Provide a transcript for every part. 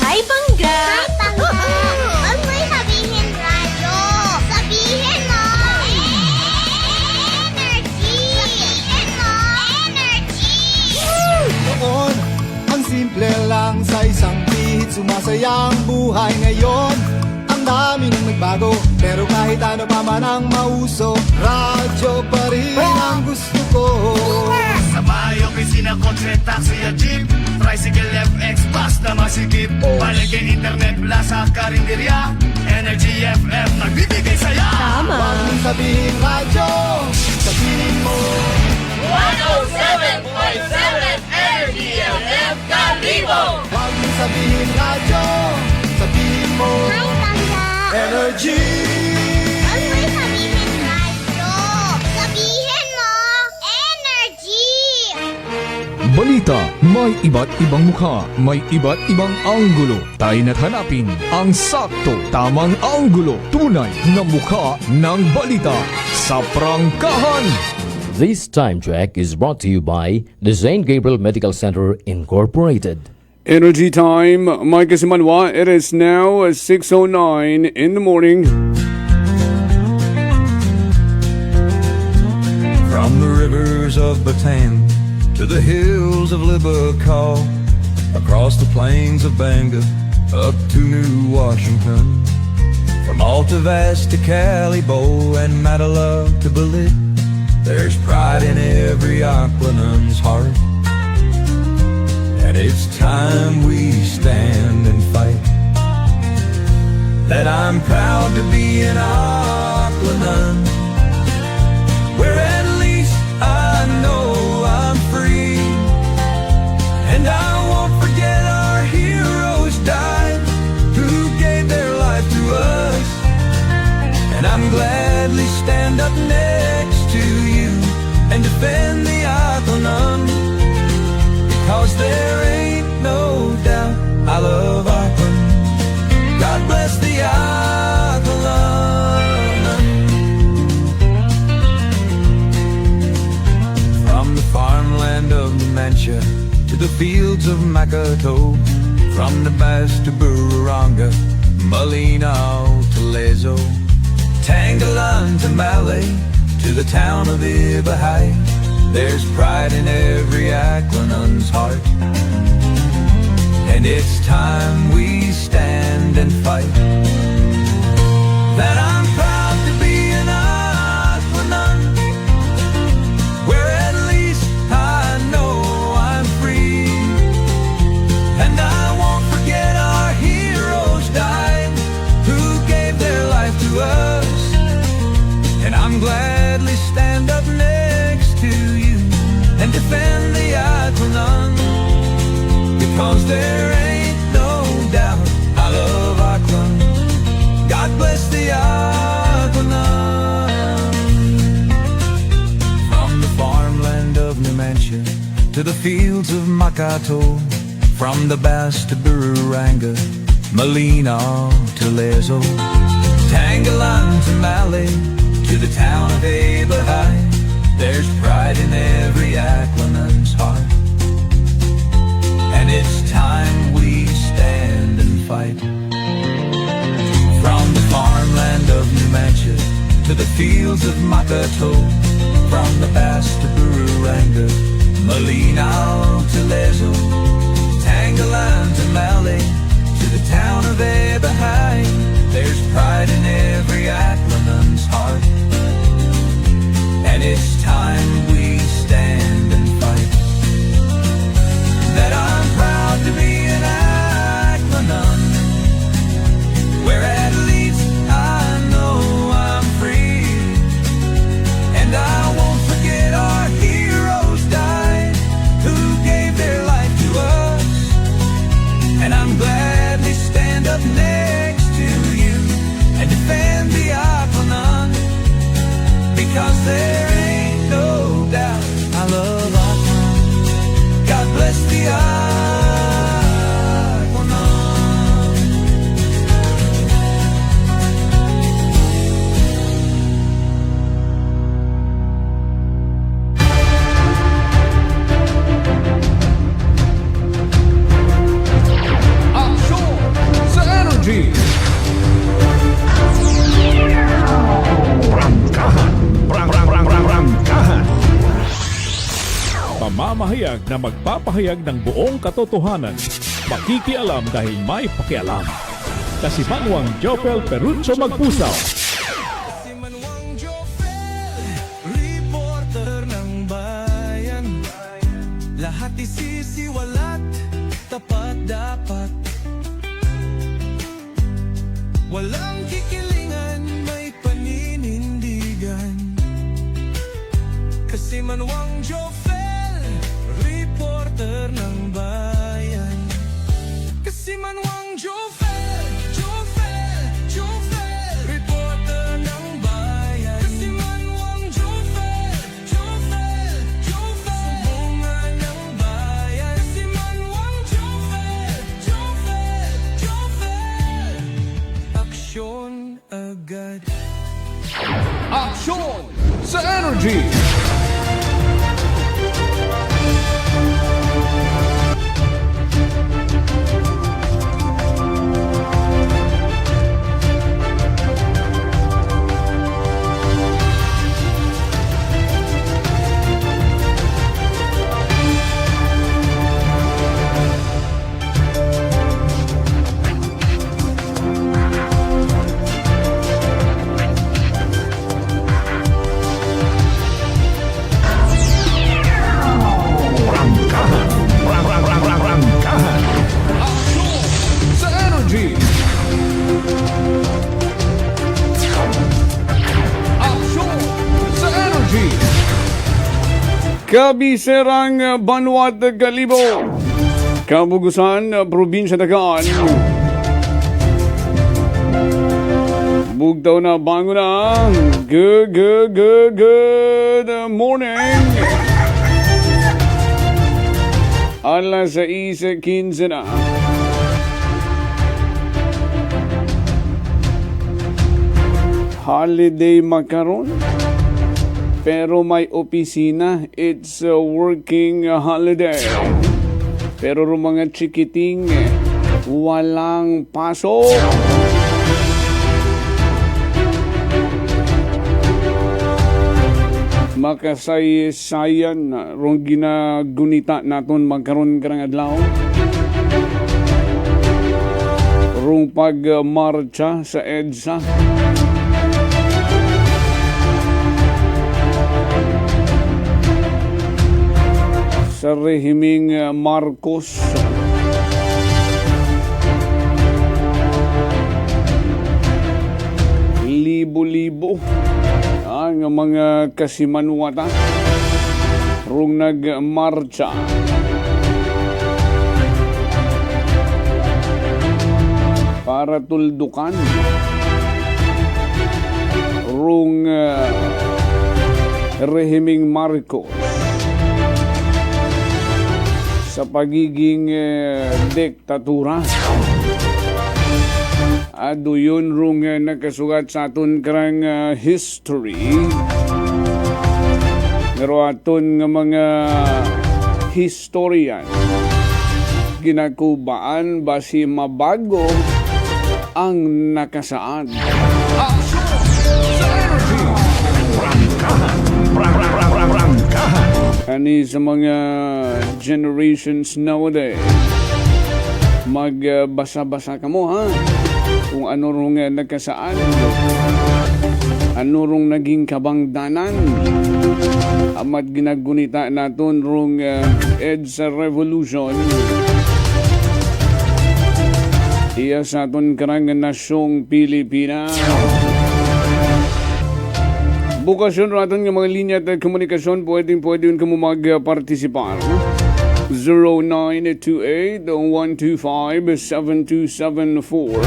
Hi, Bangga! Hi, Tangga! Huwag mo'y sabihin radyo. Sabihin mo! Energy! Sabihin mo! Energy! Noon, ang simple lang sa isang pihit. Sumasaya ang buhay ngayon. Ang dami nang nagbago, pero kahit ano pa man ang mauso, radyo pa rin ang gusto ko. Sa bahay, opisina, kotse, taxi at jeep, tricycle, FX, bus na masikip, paligay, internet, plaza, karinderya, Energy FM, nagbibigay saya. Tama! Huwag mong sabihin radyo, sabihin mo 107.7 Energy FM Kalibo! Huwag mong sabihin radyo, sabihin mo Hi, Tangga! Energy. Huwag mo'y sabihin radyo. Sabihin mo! Energy! Balita, may iba't ibang mukha, may iba't ibang anggulo. Tayo na't hanapin ang sakto, tamang anggulo, tunay na mukha ng balita sa prangkahan. This time check is brought to you by the St. Gabriel Medical Center Incorporated. Energy time, Mike Simanwa. It is now 6:09 in the morning. From the rivers of Bataan to the hills of Libico, across the plains of Bangor, up to New Washington, from Alta Vista to Calibo and Matalove to Balit, there's pride in every Aquanun's heart. And it's time we stand and fight. That I'm proud to be an Aquanun, where at least I know I'm free. And I won't forget our heroes died, who gave their life to us. And I'm gladly stand up next to you and defend the Aquanun, because there ain't no doubt I love Aquanun. God bless the Aquanun. From the farmland of Numantia to the fields of Makato, from the Bass to Bururanga, Molina to Lezo, Tangalan to Malay, to the town of Ibahai, there's pride in every Aquanun's heart. And it's time we stand and fight. That I'm proud to be an Aquanun, where at least I know I'm free. And I won't forget our heroes died, who gave their life to us. And I'm gladly stand up next to you and defend the Aquanun, because there ain't no doubt I love Aquanun. God bless the Aquanun. From the farmland of Numantia to the fields of Makato, from the Bass to Bururanga, Molina to Lezo, Tangalan to Malay, to the town of Ibahai, there's pride in every Aquanun's heart. And it's time we stand and fight. From the farmland of Numantia to the fields of Makato, from the Bass to Bururanga, Molina to Lezo, Tangalan to Malay, to the town of Ibahai, there's pride in every Aquanun's heart. And it's time we stand and fight. That I'm proud to be an Aquanun, where at least I know I'm free. And I won't forget our heroes died, who gave their life to us. And I'm gladly stand up next to you and defend the Aquanun, because there ain't no doubt I love Aquanun. God bless the Aquanun. mamahayag na magpapahayag ng buong katotohanan. Makikialam dahil may pakialam. Kasimanwang Jopel Perucho Magpusaw. Si Manuang Jofel, reporter ng bayan. Lahat isisiwalat, tapat dapat. Walang kikilingan, may paninindigan. Kasi Manuang Jofel, reporter ng bayan. Kasi Manuang Jofel, reporter ng bayan. Kasi Manuang Jofel, sumbungan ng bayan. Kasi Manuang Jofel, aksyon agad. Aksyon sa Energy! Sa Energy! Aksyon sa Energy! Kabiserang Banwat Kalibo, Kabugusan, Probinsya Dagan. Bugtaw na, bango na. Good morning. Alas 6:15 na. Holiday makaron, pero may opisina. It's a working holiday. Pero ro mga chikiting, walang pasok. Makasaysayan rong ginagunita naton magkaroon karang adlaw. Rong pagmarcha sa EDSA. Sa rehimeng Marcos. Libo-libo ang mga kasimanwata rong nagmarcha. Para tuldukan rong rehimeng Marcos sa pagiging diktatura. Ado yun rong nakasugat sa aton karang history. Pero aton nga mga historian ginakubaan basi mabago ang nakasaad. Ani sa mga generations nowadays, magbasa-basa ka mo, ha? Kung ano rong nagkasaan, ano rong naging kabangdanan, amat ginagunita naton rong EDSA Revolution. Iya sa aton karang nasyong Pilipinas. Bukas yun natin ng mga linya at komunikasyon, pwede yun ka mo mag-participar. 0928-125-7274.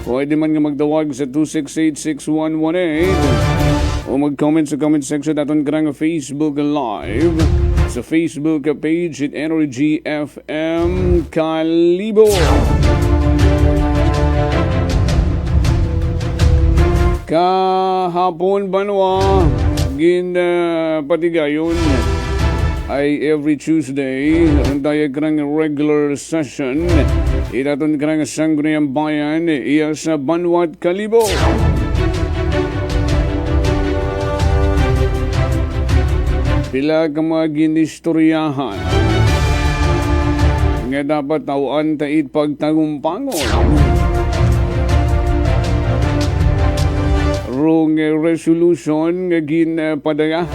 Pwede man nga magdawag sa 268-6118 o mag-comment sa comment section natin karang Facebook Live sa Facebook page at Energy FM Kalibo. Kahapon banwa patigayon ay every Tuesday ang tayo karang regular session itaton karang Sangguniang Bayan iya sa Banwat Kalibo. Pila ka mga ginistoryahan nga dapat tawaan tait pagtagumpangon. Rong resolution nga ginpadaya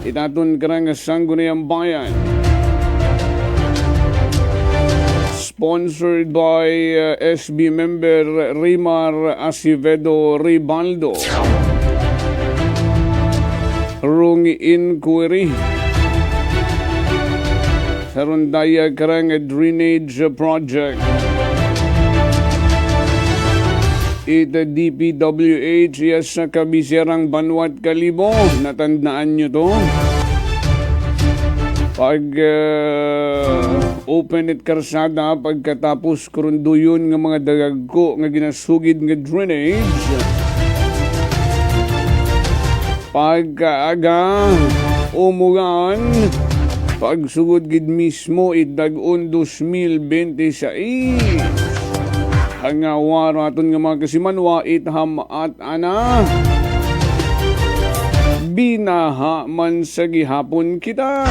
itaton karang Sangguniang Bayan. Sponsored by SB member Rimar Acevedo Ribaldo. Rong inquiry sa Rondaya karang drainage project. Ita DPWH yes, sa Kabisirang Banwat Kalibo. Natandaan nyo to? Pag open at karsada, pagkatapos kurunduyon ng mga dagagko nga ginasugid nga drainage, pagkaaga umugan, pagsugod gid mismo idag-on 2026 ang waraton nga mga kasimanwa itham at ana binaha man sa gihapon kita.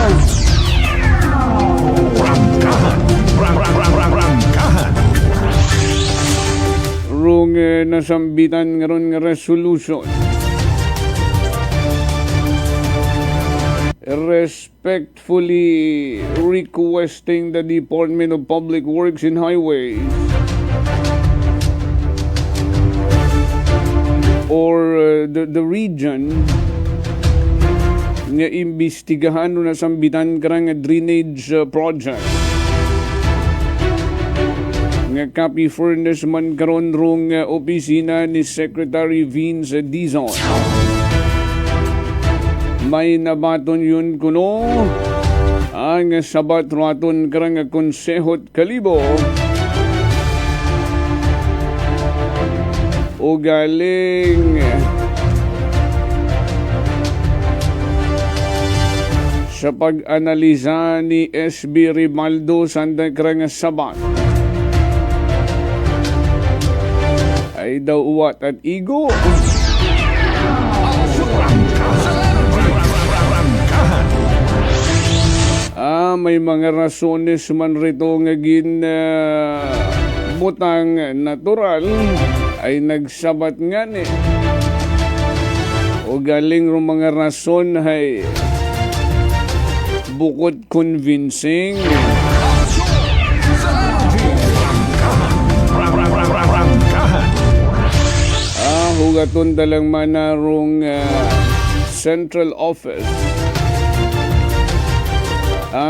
Rung nasambitan ngaron nga resolution. Respectfully requesting the Department of Public Works and Highways or the region nga imbestigahan na sambitan karang drainage project nga copy furnace man karon rong opisina ni Secretary Vince Dizon. May nabaton yun kuno ang sabat raton karang Konsehot Kalibo o galing sa pag-analisa ni SB Ribaldo sanda karang sabat ay daw uwat at igo. May mga rasones man rito nga butang natural ay nagsabat nga ni. O galing ro mga rason ay bukod convincing. Hugaton dalang manarong central office.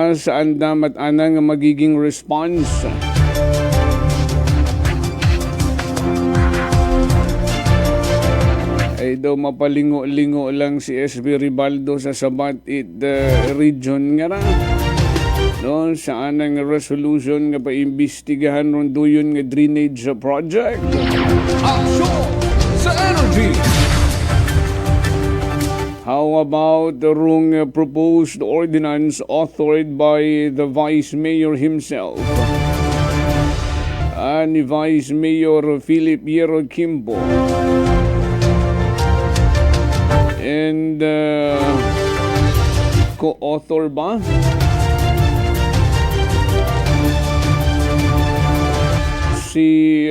Saan damat anang magiging response ay daw mapalingo-lingo lang si SB Ribaldo sa Sabat region nga ra no, saan ang resolution nga paimbestigahan ron duyon nga drainage project. Aksyon sa energy. How about the wrong proposed ordinance authored by the Vice Mayor himself? Ni Vice Mayor Philip Yero Kimbo. And co-author ba? Si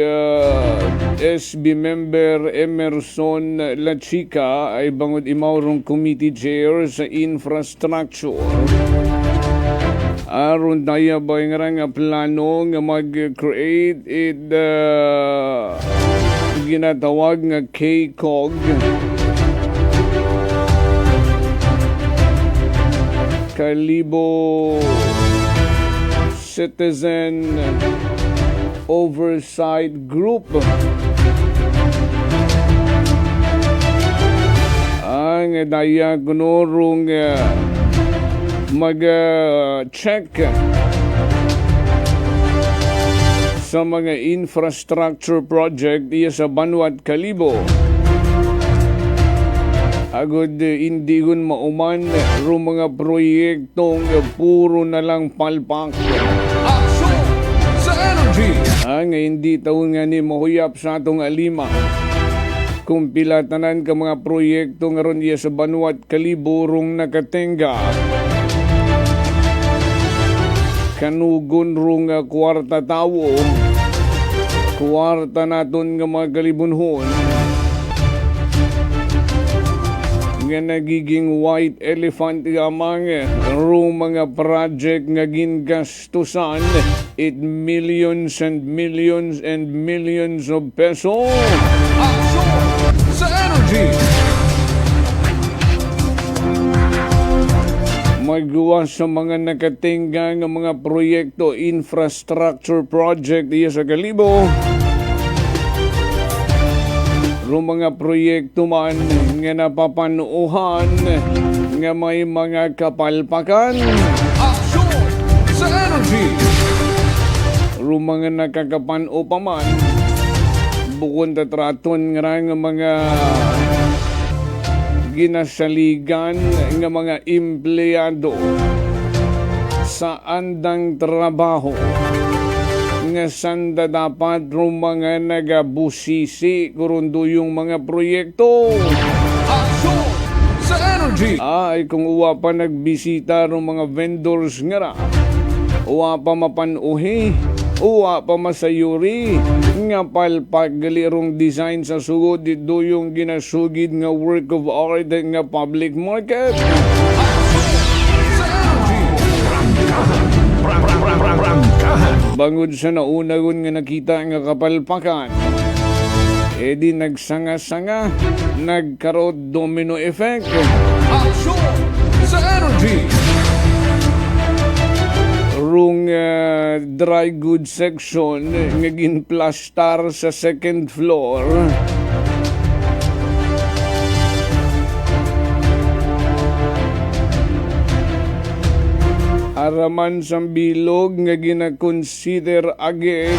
SB member Emerson Lachica ay bangod imawrong committee chair sa infrastructure. Aron daya ba nga plano nga mag-create ginatawag nga KCOG. Kalibo Citizen Oversight Group. Ang diagnorong mag-check sa mga infrastructure project iya sa Banwat Kalibo. Agod hindi gun mauman ro mga proyektong puro na lang palpak. Aksyon sa energy. Nga hindi taon nga ni mahuyap sa atong alima. Kumpila tanan ka mga proyekto nga ron iya sa Banuat Kaliburong nakatenga. Kanugon rong kwarta tawo. Kwarta naton nga mga kalibunhon. Nga nagiging white elephant amang rong mga project nga gingastusan it millions and millions and millions of pesos. Aksyon sa energy. Magawa sa mga nakatingga nga mga proyekto, infrastructure project iya sa Kalibo. Ro mga proyekto man nga napapanuuhan nga may mga kapalpakan. Aksyon sa energy. Ro mga nakakapano pa man bukod tatraton nga mga ginasaligan nga mga empleyado sa andang trabaho nga sanda dapat rum mga nagabusisi kurundo yung mga proyekto. Aksyon sa energy. Ay kung uwa pa nagbisita rum mga vendors nga ra, uwa pa mapanuhi, uwa pa masayuri nga palpagalirong design sa sugod dito yung ginasugid nga work of art nga public market. Bangod sa naunagon nga nakita nga kapalpakan, di nagsanga-sanga, nagkaroon domino effect. Aksyon sa energy. Rung dry goods section nga ginplastar sa second floor. Araman sang bilog nga gina-consider again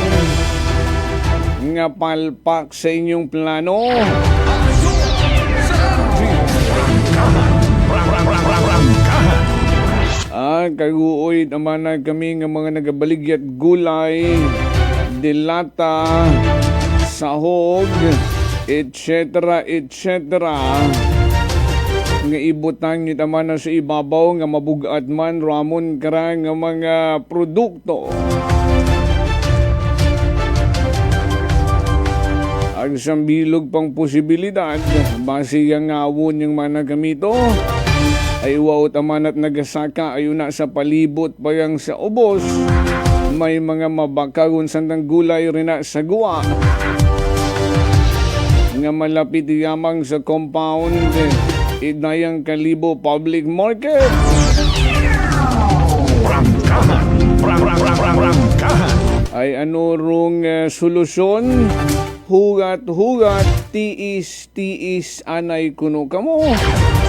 nga palpak sa inyong plano. Kaguoy naman na kami nga mga nagabaligyat gulay, dilata, sahog, etc. Nga ibutang nyo naman na sa ibabaw nga mabugat man ramon karang nga mga produkto. Ang sambilog pang posibilidad, base yung ngawon yung mana gamito, ay wow taman at nagasaka ayun na sa palibot pa yang sa ubos. May mga mabakagon sandang gulay rin na sa guwa. Nga malapit yamang sa compound, Idayang Kalibo Public Market. Ay ano rong solusyon? Hugat-hugat, tiis-tiis, anay kuno kamo.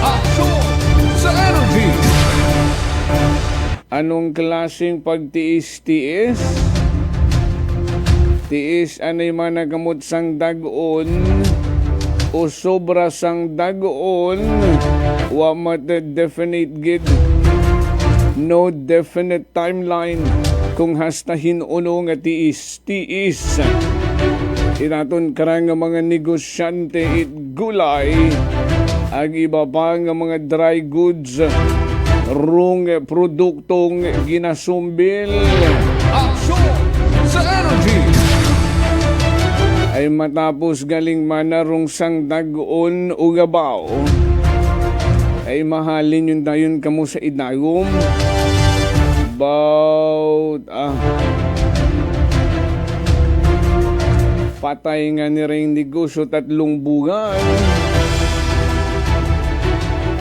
Aksyon sa energy. Anong klaseng pagtiis-tiis? Tiis anay managamot sang dagon o sobra sang dagon, wa mata-definite gid. No definite timeline kung hastahin uno nga tiis-tiis. Inaton karang nga mga negosyante it gulay, ang iba pa nga mga dry goods, rong produktong ginasumbil. Aksyon sa energy. Ay matapos galing manarong sang dagon o gabaw, ay mahalin yun dayon kamo sa idagom. About patay nga ni ring negosyo 3 bugan.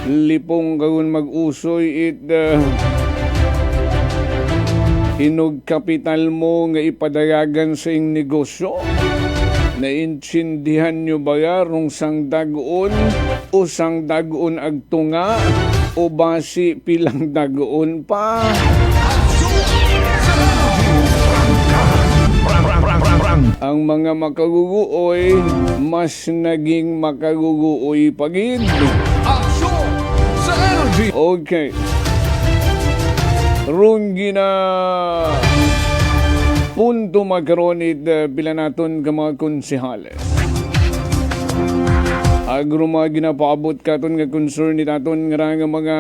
Lipong kagun mag-usoy hinog kapital mo nga ipadagagan sa ing negosyo. Naintindihan nyo ba yarong sang dagon o sang dagon agtunga o basi pilang dagon pa? Ang mga makaguguoy mas naging makaguguoy pagid. Aksyon sa energy. Okay. Rungi na punto magkaroon bila naton ka mga konsehales. Agro mga ginapaabot katon nga concern ni taton nga mga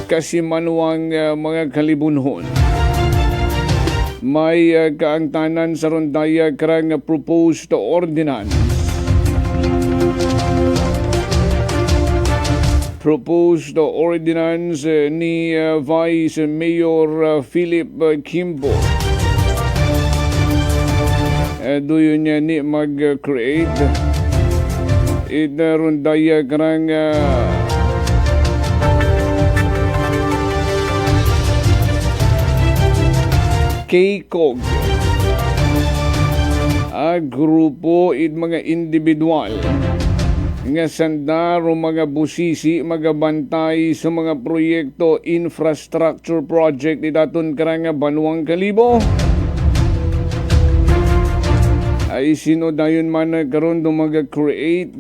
kasimanwang mga kalibunhon. May kaangtanan sa rondaya karang proposed ordinance. Proposed ordinance ni Vice Mayor Philip Kimbo. Doon niya ni mag-create rondaya karang KCOG. Grupo mga individual nga sandaro mga busisi magabantay sa mga proyekto infrastructure project itaton karang Banuang Kalibo. Ay sino dayon man karon do mag-create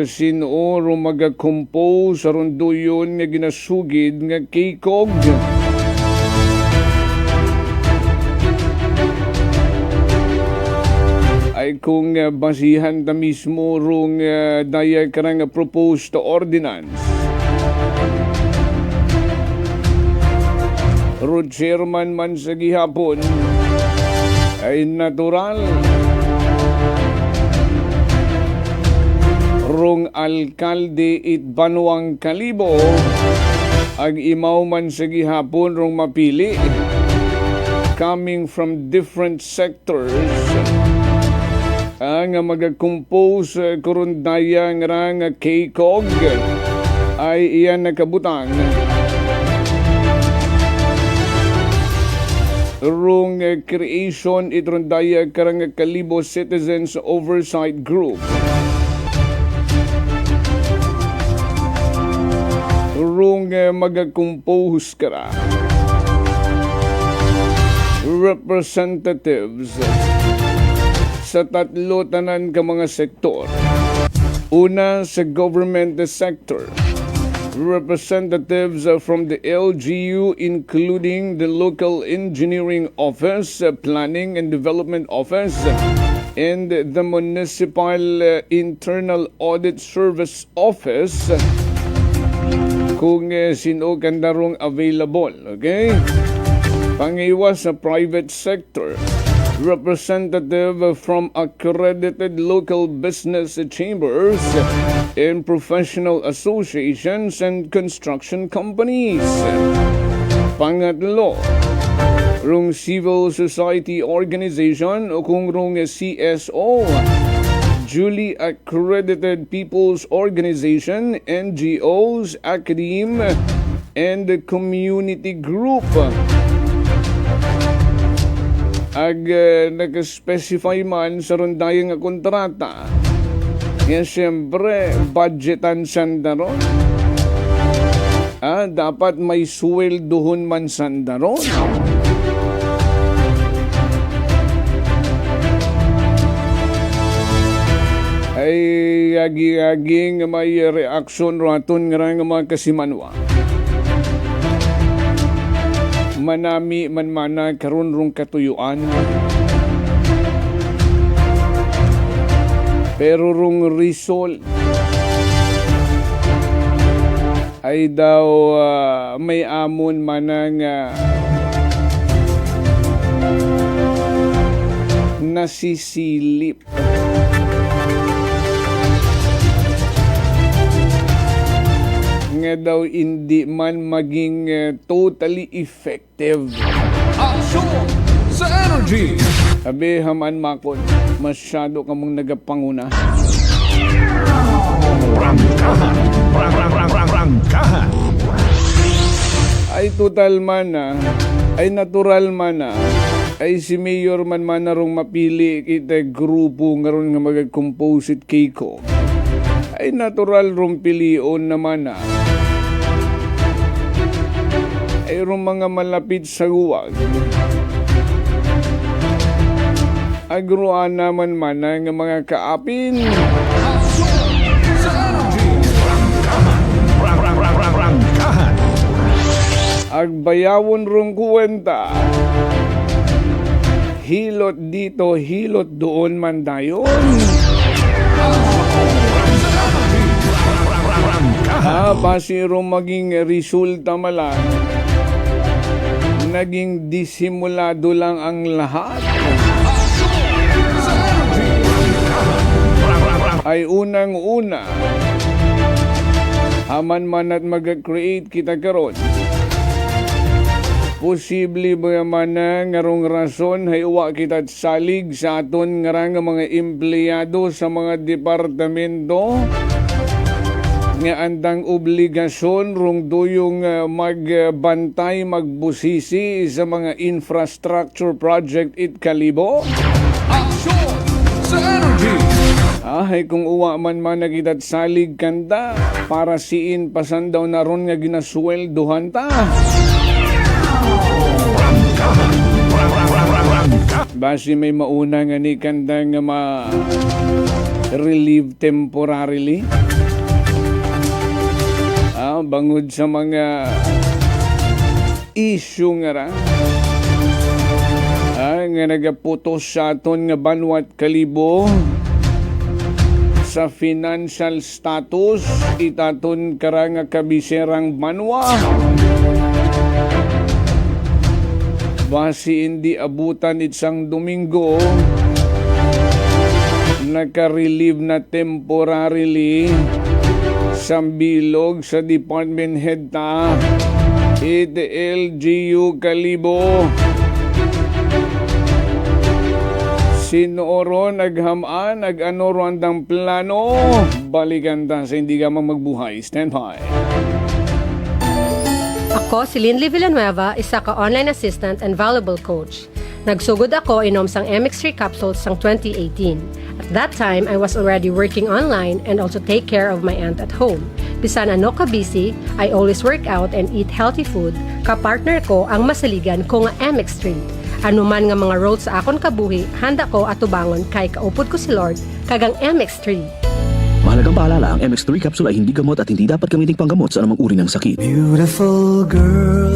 sino ro mag-compose aron doyon nga ginasugid nga KCOG. Ay kung basihan ta mismo rong daya karang proposed ordinance. Road chairman man sa gihapon ay natural. Rong alkalde it Banuang Kalibo ag imaw man sa gihapon rong mapili coming from different sectors. Ang mag-compose kurundaya nga KCOG ay iyan nakabutang rong creation itrundaya karang Kalibo Citizens Oversight Group. Rong mag-compose kara representatives sa tatlo tanan ka mga sektor. Una sa government sector, representatives from the LGU including the Local Engineering Office, Planning and Development Office, and the Municipal Internal Audit Service Office kung sino kandarong available. Okay? Pangiwas sa private sector, representative from accredited local business chambers and professional associations and construction companies. Pangatlo, rong civil society organization o kung rong CSO, duly accredited people's organization, NGOs, academe, and community group. Nag-specify man sa rondayang kontrata. Yan siyempre, budgetan sandaron. Dapat may sweldohon man sandaron. Ay agi-aging may reaksyon raton nga mga kasimanwa. Manami man mana karon rong katuyuan. Pero rong result ay daw may amon manang nasisilip. Nga daw hindi man maging totally effective. Aksyon sa energy. Sabi haman makon, masyado ka mong nagapanguna. Prangkahan. Ay total man ay natural man ay si Mayor man rong mapili kita grupo nga ron nga mag-compose it KCOG. Ay natural rong pilion naman ay rong mga malapit sa huwag. Agroan naman nga mga kaapin. Sa energy. Prangkahan. Agbayawon rong kuwenta. Hilot dito, hilot doon man dayon. Pasiro maging resulta malang naging disimulado lang ang lahat. Ay unang-una, aman man at mag-create kita karon. Posible ba man na ngarong rason ay uwa kita salig sa aton ngarang mga empleyado sa mga departamento nga andang obligasyon rong duyong magbantay, magbusisi sa mga infrastructure project it kalibo? Aksyon sa energy! Ay kung uwa man nagitat salig kanta para siin pasan daw na ron nga ginasweldohan ta. Basi may mauna nga ni kanda nga ma-relieve temporarily. Bangod sa mga issue nga ra nga nagaputos sa aton nga banwat kalibo sa financial status itaton kara nga kabiserang banwa. Basi hindi abutan itsang Domingo naka-relieve na temporarily sambilog sa department head ta LGU Kalibo. Sinooro naghamaan nag-ano andang plano balikan ta sa hindi ka magbuhay. Stand by. Ako si Linley Villanueva, isa ka online assistant and valuable coach. Nagsugod ako inom sang MX3 capsules sang 2018. At that time, I was already working online and also take care of my aunt at home. Bisan ano ka busy, I always work out and eat healthy food. Kapartner ko ang masaligan ko nga MX3. Ano man nga mga roads sa akon kabuhi, handa ko atubangon kay kaupod ko si Lord kagang MX3. Mahalagang paalala, ang MX3 capsule ay hindi gamot at hindi dapat gamiting panggamot sa anumang uri ng sakit. Beautiful girl.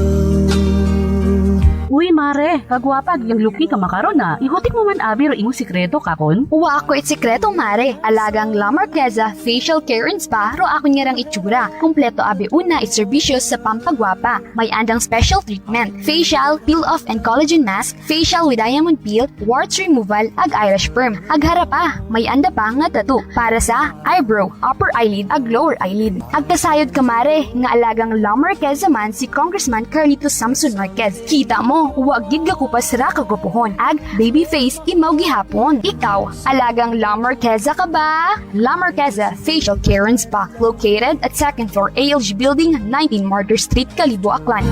Uy, mare, kagwapag, yung luki ka makaron na. Ihutik mo man abi ro imong sikreto kakon. Uwa ako sikreto mare. Alagang La Marqueza Facial Care and Spa ro ako niyarang itsura. Kompleto abi una itserbisyo sa pampagwapa. May andang special treatment. Facial, peel-off and collagen mask, facial with diamond peel, warts removal, ag eyelash perm. Ag harapa, may anda pa nga tattoo para sa eyebrow, upper eyelid, ag lower eyelid. Ag kasayod ka mare, nga alagang La Marqueza man si Congressman Carlito Samson Marquez. Kita mo, huwag gid ko pa sira kagupuhon. Ag baby face imaw gihapon. Ikaw, alagang La Marqueza ka ba? La Marqueza Facial Care and Spa, located at 2nd floor ALG Building, 19 Martyr Street, Kalibo, Aklan.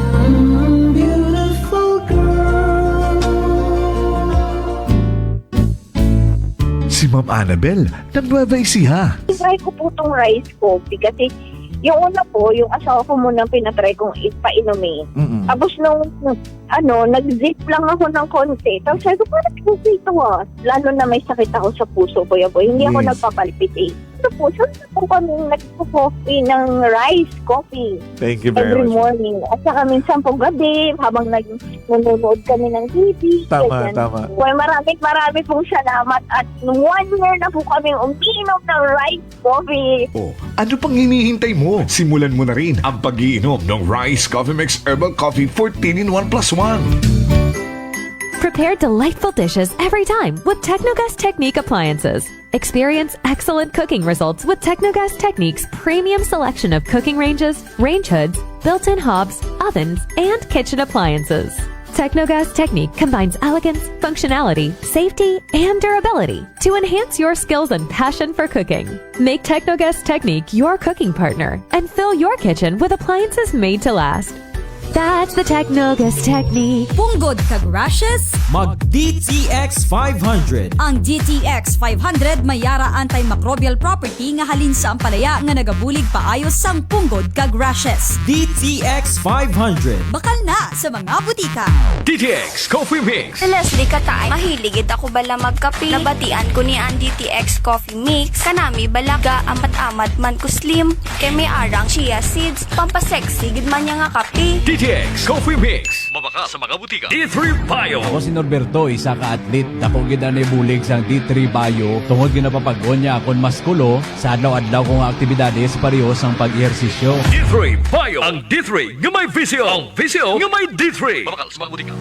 Beautiful girl. Si Ma'am Annabel, nag-Nueva Ecija. Try ko po itong rice coffee kasi yung una po, yung asawa ko munang pinatry kong ipainumin. Tapos nung nag-zip lang ako ng konti. Tapos sabi ko, parang kasi ito lalo na may sakit ako sa puso ko. Hindi ako nagpapalpit eh. Po, saan po kami nagpo-coffee ng rice coffee. Thank you very every much. morning. At saka minsan po gabi, habang nanonood kami ng TV. Tama, ganyan. tama. Well, marami pong salamat. At 1 year na po kami uminom ng rice coffee. Oh, ano pang hinihintay mo? Simulan mo na rin ang pag-iinom ng Rice Coffee Mix Herbal Coffee 14-in-1+1. Prepare delightful dishes every time with Technogas Technique appliances. Experience excellent cooking results with Technogas Technique's premium selection of cooking ranges, range hoods, built-in hobs, ovens, and kitchen appliances. Technogas Technique combines elegance, functionality, safety, and durability to enhance your skills and passion for cooking. Make Technogas Technique your cooking partner and fill your kitchen with appliances made to last. That's the Technogas Technique. Punggod kag rashes? Mag DTX 500. Ang DTX 500 may yara antimicrobial property nga halin sa ampalaya nga nagabulig paayos sang punggod kag rashes. DTX 500. Bakal na sa mga butika. DTX Coffee Mix. Leslie Katay, mahiligid ako bala magkape. Nabatian ko ni ang DTX Coffee Mix. Kanami balaga amat-amat man ko slim. Kay may arang chia seeds. Pampasexy gid man niya nga kape coffee. DTX Coffee Mix. Mabaka sa mga butika. D3 Bio. Ako si Norberto, isa ka atlet. Dako gid ani bulig sa D3 Bio. Tungod ginapapagod niya akon maskulo sa adlaw-adlaw kong aktibidades pareho sang pag-ehersisyo. D3 Bio. Ang D3 nga may visyo. Ang visyo nga may D3. Mabaka sa mga butika.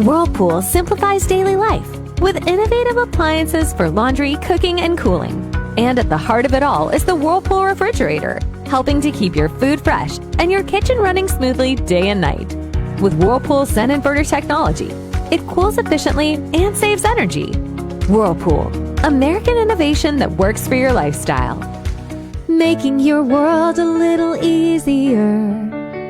Whirlpool simplifies daily life with innovative appliances for laundry, cooking, and cooling. And at the heart of it all is the Whirlpool refrigerator, helping to keep your food fresh and your kitchen running smoothly day and night. With Whirlpool Zen Inverter technology, it cools efficiently and saves energy. Whirlpool, American innovation that works for your lifestyle. Making your world a little easier.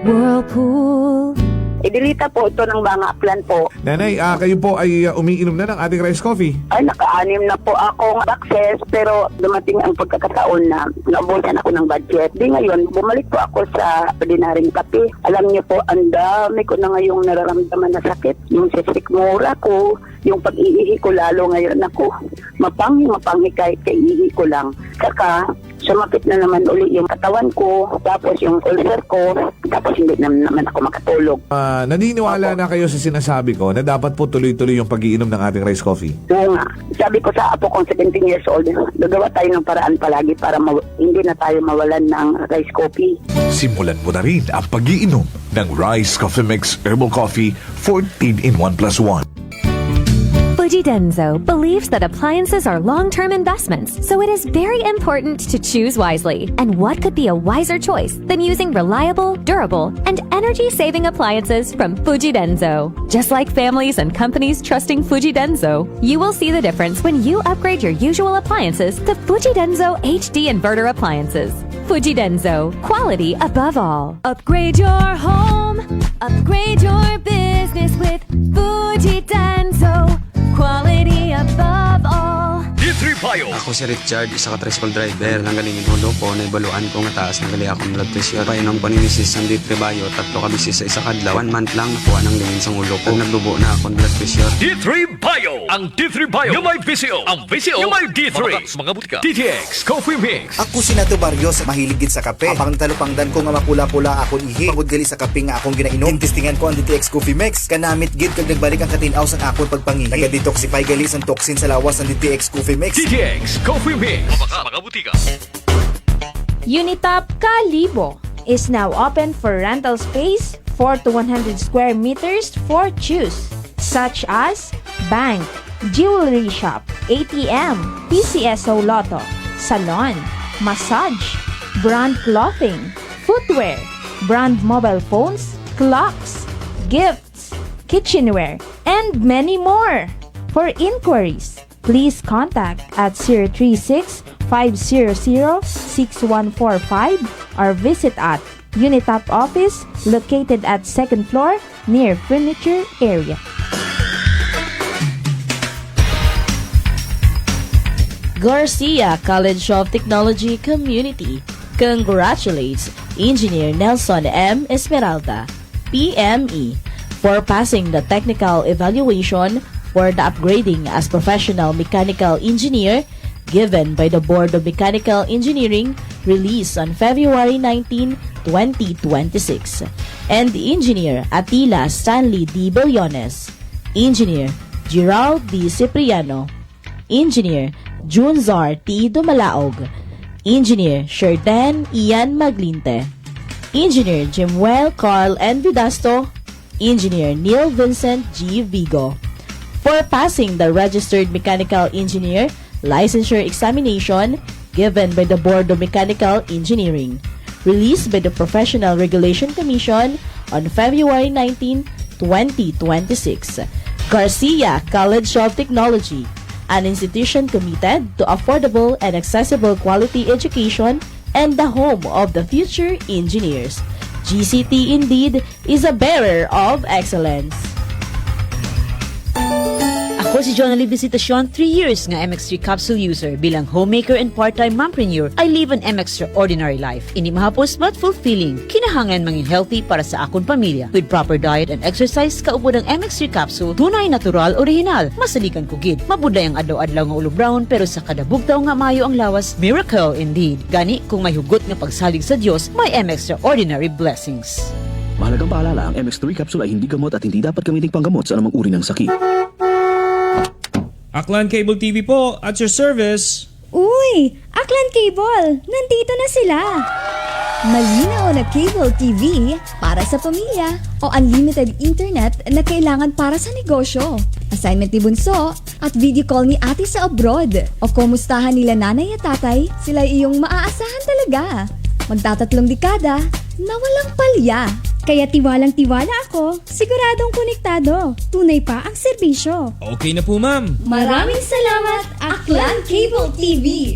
Whirlpool. Idilita po ito ng mga plan po. Nanay, kayo po ay umiinom na ng ating rice coffee. Ay, naka-anim na po akong access pero dumating ang pagkakataon na naubusan ako ng budget. Di ngayon, bumalik po ako sa ordinaryong kape. Alam niyo po, ang dami ko na ngayong nararamdaman na sakit. Yung sisikmura ko, yung pag-iihi ko lalo ngayon ako. Mapanghi kahit kaiihi ko lang. Saka, sumapit na naman uli yung katawan ko, tapos yung ulcer ko, tapos hindi naman ako makatulog. Naniniwala na kayo sa sinasabi ko na dapat po tuloy-tuloy yung pag-iinom ng ating rice coffee? Oo nga. Sabi ko sa apo kong 17 years old, gagawa tayo ng paraan palagi para hindi na tayo mawalan ng rice coffee. Simulan mo na rin ang pag-iinom ng Rice Coffee Mix Herbal Coffee 14 in 1 plus 1. Fujidenzo believes that appliances are long-term investments, so it is very important to choose wisely. And what could be a wiser choice than using reliable, durable, and energy-saving appliances from Fujidenzo? Just like families and companies trusting Fujidenzo, you will see the difference when you upgrade your usual appliances to Fujidenzo HD Inverter appliances. Fujidenzo, quality above all. Upgrade your home, upgrade your business with Fujidenzo. Quality above all. D3 Bio. Ako si Richard, isa ka tricycle driver. Nanggaling yung hulo ko, naibaluan ko nga taas nagali akong blood pressure. Painom ko ni Mrs. ng D3 Bio, 3 ka bisis sa isa kadlaw. 1 month lang nakuha ng lingin sa ulo ko. Nagdubo na akong blood pressure. D3 Bio. Ang D3 Bio yung may visyo. Ang visyo yung may D3. Mga butika. DTX Coffee Mix. Ako si Nato Barrios, mahiligid sa kape. Apang talupangdan ko nga mapula-pula akong ihi. Pagod gali sa kape nga akong ginainom. Tintistingan ko ang DTX Coffee Mix. Kanamit gid kag nagbalik ang katinaw sa akong pagpangihi. Nagadetoxify gali sa toxin sa lawas ng DTX Coffee Mix. DTX Coffee Mix. Mga butika. Unitop Kalibo is now open for rental space 4 to 100 square meters for choose, such as bank, jewelry shop, ATM, PCSO Lotto, salon, massage, brand clothing, footwear, brand mobile phones, clocks, gifts, kitchenware, and many more. For inquiries, please contact at 036-500-6145 or visit at Unitop office located at 2nd floor near furniture area. Garcia College of Technology Community congratulates Engineer Nelson M. Esmeralda, PME, for passing the technical evaluation for the upgrading as professional mechanical engineer given by the Board of Mechanical Engineering released on February 19, 2026. And Engineer Atila Stanley D. Billones, Engineer Gerald D. Cipriano, Engineer Junzar T. Dumalaog, Engineer Sherdan Ian Maglinte, Engineer Jimuel Carl N. Vidasto, Engineer Neil Vincent G. Vigo, for passing the Registered Mechanical Engineer Licensure Examination given by the Board of Mechanical Engineering, released by the Professional Regulation Commission on February 19, 2026. Garcia College of Technology, an institution committed to affordable and accessible quality education and the home of the future engineers. GCT indeed is a bearer of excellence. Ako si Jonalyn Visitacion, 3 years nga MX3 capsule user. Bilang homemaker and part-time mompreneur, I live an extraordinary life. Ini mahapos but fulfilling. Kinahangan mangin healthy para sa akong pamilya. With proper diet and exercise, kaubo ng MX3 capsule, tunay, natural, original. Masaligan ko gid. Mabuday ang adlaw-adlaw nga ulo brown, pero sa kada bugtaw nga mayo ang lawas, miracle indeed. Gani, kung may hugot nga pagsalig sa Dios, may extraordinary blessings. Mahalagang paalala, ang MX3 capsule ay hindi gamot at hindi dapat gamiting panggamot sa anumang uri ng sakit. Aklan Cable TV po, at your service. Uy! Aklan Cable! Nandito na sila! Malinaw na cable TV para sa pamilya o unlimited internet na kailangan para sa negosyo. Assignment ni Bunso at video call ni ate sa abroad. O kumustahan nila nanay at tatay, sila iyong maaasahan talaga. Magtatatlong dekada na walang palya. Kaya tiwalang-tiwala ako, siguradong konektado. Tunay pa ang serbisyo. Okay na po, ma'am. Maraming salamat, Aklan Cable TV!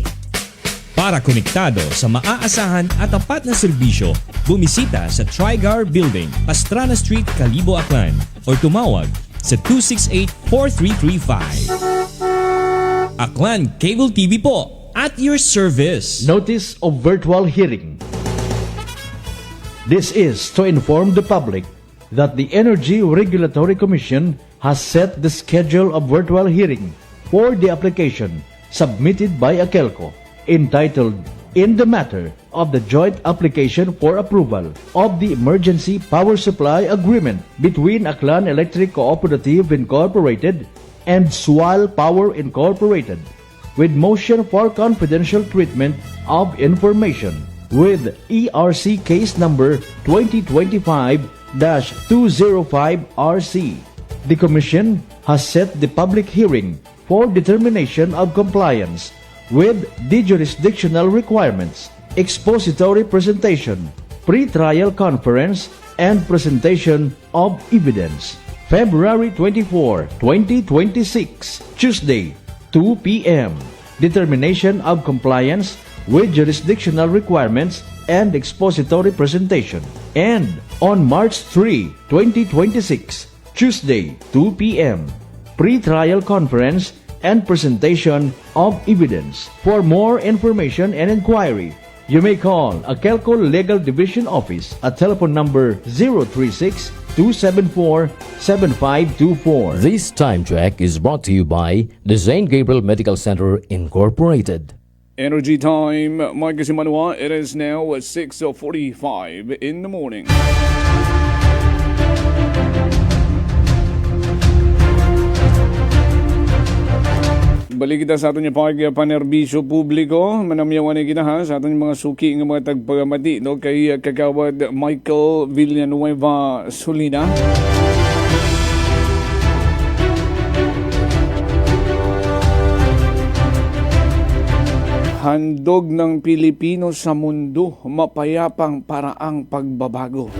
Para konektado sa maaasahan at tapat na serbisyo, bumisita sa Trigar Building, Pastrana Street, Calibo, Aklan o tumawag sa 268-4335. Aklan Cable TV po, at your service. Notice of virtual hearing. This is to inform the public that the Energy Regulatory Commission has set the schedule of virtual hearing for the application submitted by Akelco entitled In the Matter of the Joint Application for Approval of the Emergency Power Supply Agreement between Aklan Electric Cooperative Incorporated and Swal Power Incorporated, with motion for confidential treatment of information with ERC case number 2025-205RC. The Commission has set the public hearing for determination of compliance with the jurisdictional requirements, expository presentation, pre-trial conference, and presentation of evidence. February 24, 2026, Tuesday, 2 p.m. Determination of compliance with jurisdictional requirements and expository presentation. And on March 3, 2026, Tuesday, 2 p.m. Pre-trial conference and presentation of evidence. For more information and inquiry, you may call Akelco Legal Division Office at telephone number 036-274-7524. This time check is brought to you by the St. Gabriel Medical Center Incorporated. Energy time, Mike Simanua. It is now 6:45 in the morning. Balik kita sa aton yung panerbisyo publiko. Manamyawan kita ha sa aton yung mga suki ng mga tagpagamati no, kay Kagawad Michael Villanueva Solina. Handog ng Pilipino sa mundo, mapayapang paraang pagbabago.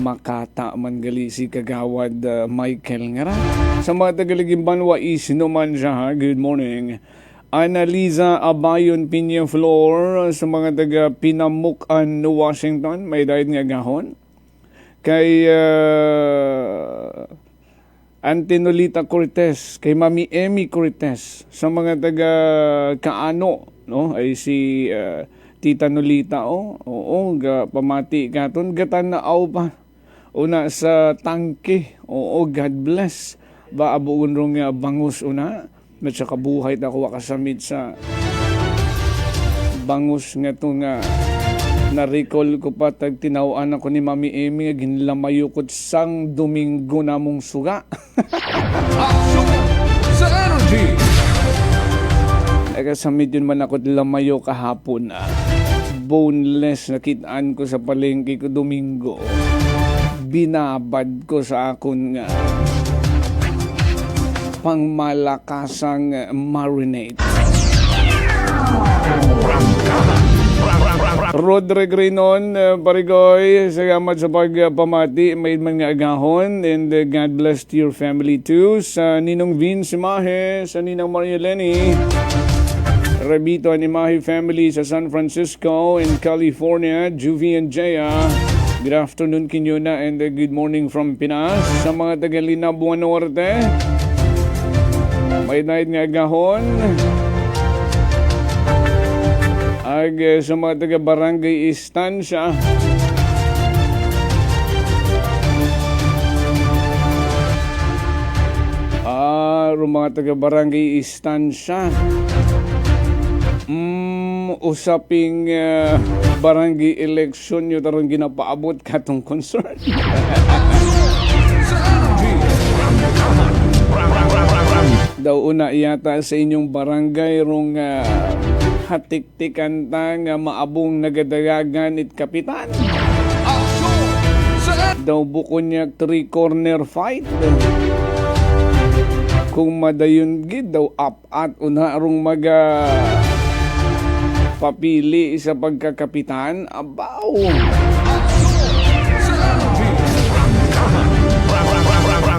Makata man gali si Kagawad Michael nga ra. Sa mga tagaliging banwa isino man siya ha. Good morning. Annalisa Abayon Piña Flor sa mga taga Pinamukan, Washington. May dahil nga gahon. Kay Antinolita Cortez, kay Mami Emmy Cortez, sa mga taga Kaano, no? Ay si Tita Nolita, pamati katon gatan na aw pa. Una sa tangke, God bless. Ba abuon rong bangus una. At saka buhay na kuha kasamid sa bangus nga to nga na-recall ko pa tag tinawaan ako ni Mami Emmy nga ginlamayo ko sang Domingo namong suga. Action sa Energy! Nakasamid yun man ako lamayo kahapon boneless nakitaan ko sa palengke ko Domingo. Binabad ko sa akon nga pangmalakasang marinade. Rodrigue Rinon, Parigoy, salamat sa pagpamati. May mga agahon and God bless to your family too. Sa Ninong Vince Mahe, sa Ninang Maria Lenny, Rabito and Imahe family sa San Francisco in California, Juvie and Jaya. Good afternoon kinyo na and good morning from Pinas. Sa mga taga-Lina Buenorte, may night nga agahon. Ag sa mga taga-Barangay Estancia, mga taga-Barangay Estancia, usaping barangay election nyo tarong ginapaabot katong concern. Daw una yata sa inyong barangay rong hatik-tikan ta nga maabong nagadayagan it kapitan. Daw buko niya 3-corner fight. Kung madayon gid daw up-at una rong papili sa pagkakapitan, abaw.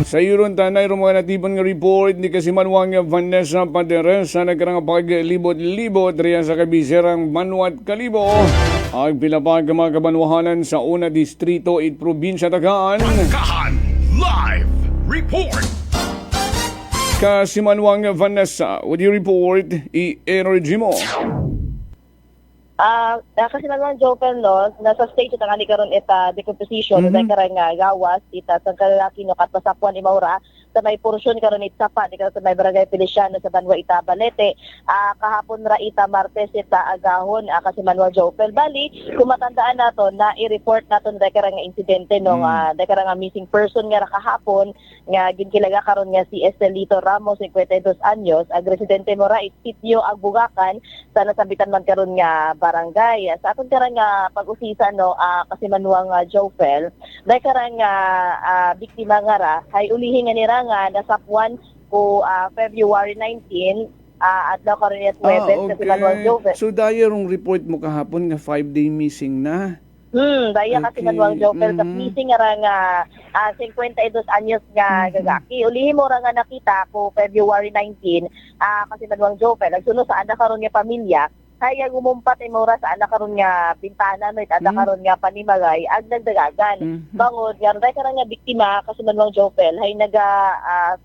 Sa iyon tanay rong mga natibon nga report ni Kasimanwang Vanessa Paderes sa nagkarang paglibot-libot riyan sa kabiserang Manwat Kalibo. Ang pilapag mga kabanwahanan sa una distrito at probinsya Tagaan. Live report. Kasimanwang Vanessa, would you report i-energy mo? Kasi naman Jopen no, nasa stage ita nga ni karon ita decomposition na karang gawas ita sa kalaki no kat pasapuan ni Maura sa may porsyon karon ita pa di karon sa may barangay Feliciano sa Banwa ita Balete kahapon ra ita Martes ita agahon kasi Manuel Jopen bali kung matandaan nato na i-report naton da karang insidente no da karang missing person nga kahapon nga ginkilaga karon nga si Estelito Ramos 52 anyos ang residente mo ra Sitio Agbugakan sa nasabitan man karon nga barangay. Sa aton karang pag-usisa no kasi manuang Jofel, dahil karang biktima nga ra hay ulihin nga nira nga nasapuan ko February 19 adlaw karon at Webes kasi manuang Jofel. So dayong report mo kahapon nga 5-day missing na. Daya kasi manuang Jofel sa missing nga nga 52 anyos nga gagaki. Ulihin mo ra nga nakita ko February 19 kasi manuang Jofel nagsunod sa anak karon nga pamilya kaya gumumpat ay mura sa anak karon nga bintana no ita karon nga panimagay ag nagdagagan bangod nga dai karon nga biktima kasi manuang Jofel hay naga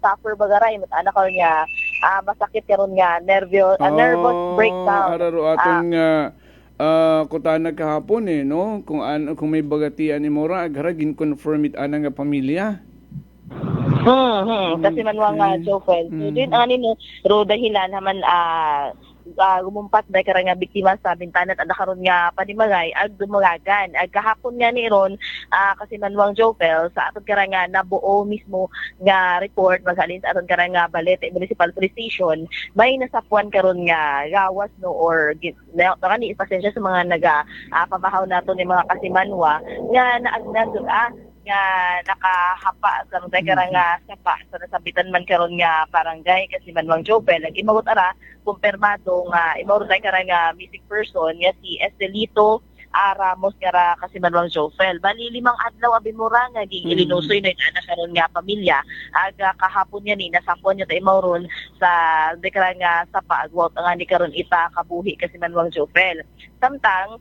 suffer bagaray mat anak karon nga masakit karon nga nervous breakdown araro aton nga kutanag kahapon no kung may bagatian ni mura agara gin-confirm it ana nga pamilya. Kasi manuang Jofel so din ani no ro dahilan naman gumumpat dahil karang nga biktima sa bintana at nakaroon nga panimagay ag dumulagan. Ag kahapon nga ni ron kasi manuang Jofel sa aton karang nga nabuo mismo nga report maghalin sa aton karang nga Balete Municipal Police Station may nasapuan karon nga gawas no or ni pasensya sa mga pamahaw nato ni mga kasimanwa nga naagnag nga nakahapa sa karang nga sapa sa nasabitan man karon nga barangay kasi manuang Jofel ag imawot ara kumpirmado nga imawot karang nga missing person nga si Estelito Ramos nga kasi manuang Jofel bali 5 adlaw abimura nga gilinusoy na ana karon nga pamilya aga kahapon niya ni nasapuan niya ta imawron sa karang nga sapa agwat nga ni karon ita kabuhi kasi manuang Jofel samtang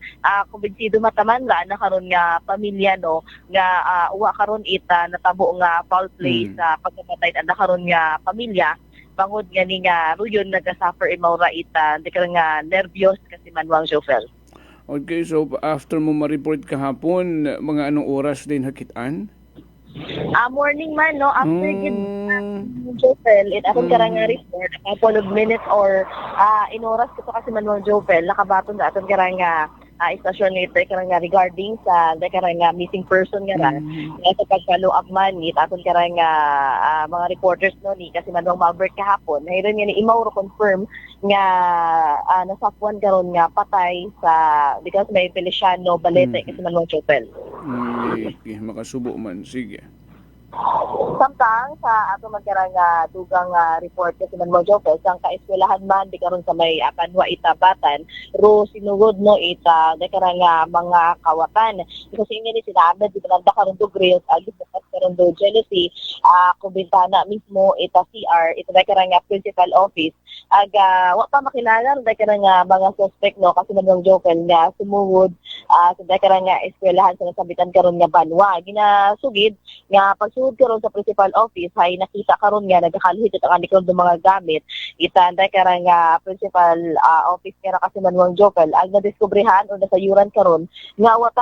kumbinsido mataman ra na karon nga pamilya no nga uwa karon ita natabo nga foul play sa pagkamatay ana karon nga pamilya bangod nga ni nga ruyon nagasuffer imawra ita di karon nga nervyos kasi manuang Jofel. Okay, so after mo ma-report kahapon, mga anong oras din hakitaan? Morning man, no? After Jofel, akong karang nga report, a couple of minutes or in oras ko kasi manuang Jofel, nakabaton sa atong karang nga istasyon nito karang nga regarding sa karang nga missing person nga ra sa pag-follow up man ni aton karang nga mga reporters no ni kasi manuang Malbert kahapon hayron nga ni imaw confirm nga nasapuan karon nga patay sa because may Feliciano Balete kasi manuang Jofel. Okay, makasubo man sige. Samtang sa ato magkarang dugang report kasi manuang Jofel sang kaeskwelahan man di karon sa may Banwa ita Batan ro sinugod no ita di karang mga kawatan kasi nga ni sinabi di ba karon do grills agi sa karon do jealousy kumbintana mismo ita CR ita di karang principal office aga wa pa makilala di karang mga suspect no kasi manuang Jofel nga sumugod sa di karang eskwelahan sa nasabitan karon nga Banwa ginasugid nga pag karon sa principal office hay nakita karon nga nagakaluhit at ang anikon ng mga gamit itanday karang principal office nga kasi manuang Jofel ag nadiskubrihan o nasayuran karon nga wawat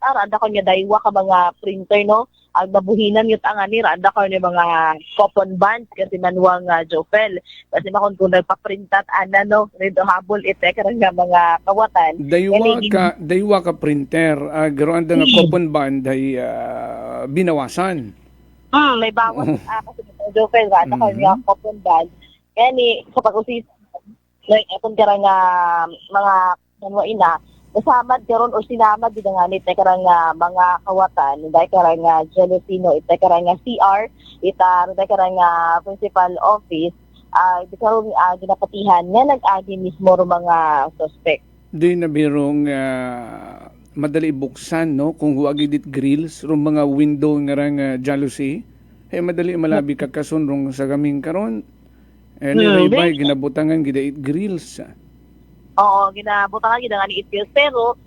ara anda kon nga daywa ka mga printer no ang nabuhinan yung anganira anda ko ni mga coupon bands kasi manuang Jofel kasi makon kung nagpaprintat ana no redo habol ite karang nga mga kawatan daywa ka printer garo anda nga coupon band ay binawasan. May bawas kasi Jofel anda ko nga coupon band kani kapag usis akong karang mga manwa ina nasamad karon o sinamad gid nga ni karang mga kawatan dahil karang Jelosino ite karang CR ita karang principal office di karon ginapatihan nga nag-agi mismo ro mga suspect. Di na birong madali buksan no kung huwag dit grills ro mga window nga rang jealousy madali malabi ka kasunrong sa gaming karon nilay ginabutangan gid grills. Oo, ginabutangan gid nga ni Itfield pero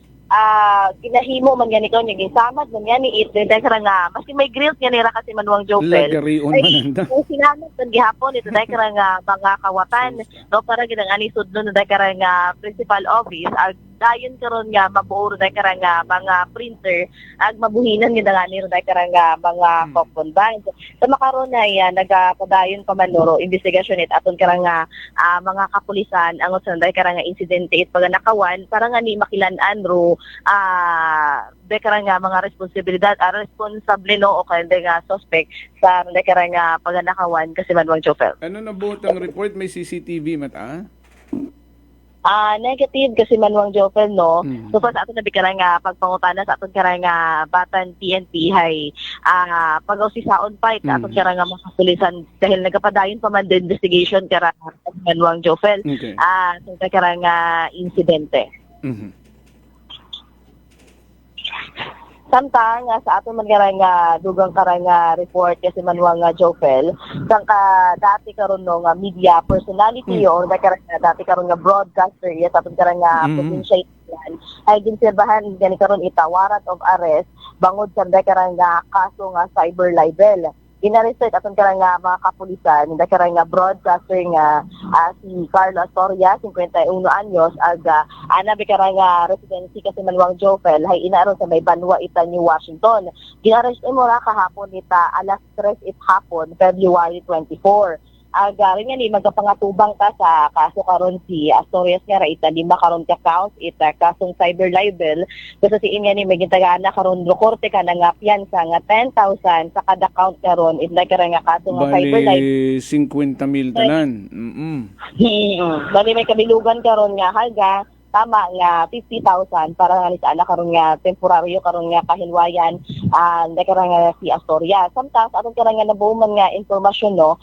ginahimo man gani ko nya gisamad man gani it dahil karang maski may grills nga nira kasi manuang Jofel. Lagarion mananda. Kung sinamad tan gihapon ito dahil karang mga kawatan no para gid ang ani sudlo na dahil karang principal office dayon karon nga mabuo dahil karang mga printer ag mabuhinan gid nga niro dahil karang mga coupon bands. Sa makaron na nagapadayon pa man loro investigasyon it aton karang mga kapulisan ang sa dahil karang insidente it pag nakawan para nga ni makilan-an ro dekara nga mga responsibilidad responsable no o kaya nga suspect sa dekara nga paganakawan kasi manuang Jofel. Ano na buot ang report may CCTV mata? Negative kasi manuang Jofel no. So sa aton nabikara nga pagpangutana sa aton kara nga batan PNP hay pag-usisaon pa it aton kara nga mga kapulisan dahil nagapadayon pa man the investigation kara manuang Jofel. So kara nga insidente. Samtang sa aton man nga dugang karang report kasi manuang Jofel sang dati karon no nga media personality or dati karon nga broadcaster sa aton karang provincial ay ginserbahan gani karon ita warrant of arrest bangod sa karang kaso nga cyber libel. Inarestate aton karang mga kapulisan hindi karang broadcaster nga si Carlo Astoria 51 anyos ag ana bi karang residency kasi manuang Jofel hay inaron sa may Banwa ita New Washington. Ginarest mo ra kahapon ita alas 3 it hapon February 24. Rin nga ni magapangatubang ka sa kaso karon si Astorias nga ra ita lima karon ka count ita kasong cyber libel kasi si nga ni may gintagana karon do korte ka nga piyansa nga 10,000 sa kada count karon ita kara nga kaso nga cyber libel 50,000 tanan. Bali may kabilugan karon nga halga tama nga 50,000 para nga sa ana karon nga temporaryo karon nga kahinwayan karon nga si Astoria. Samtang sa aton karon nga nabuman nga impormasyon no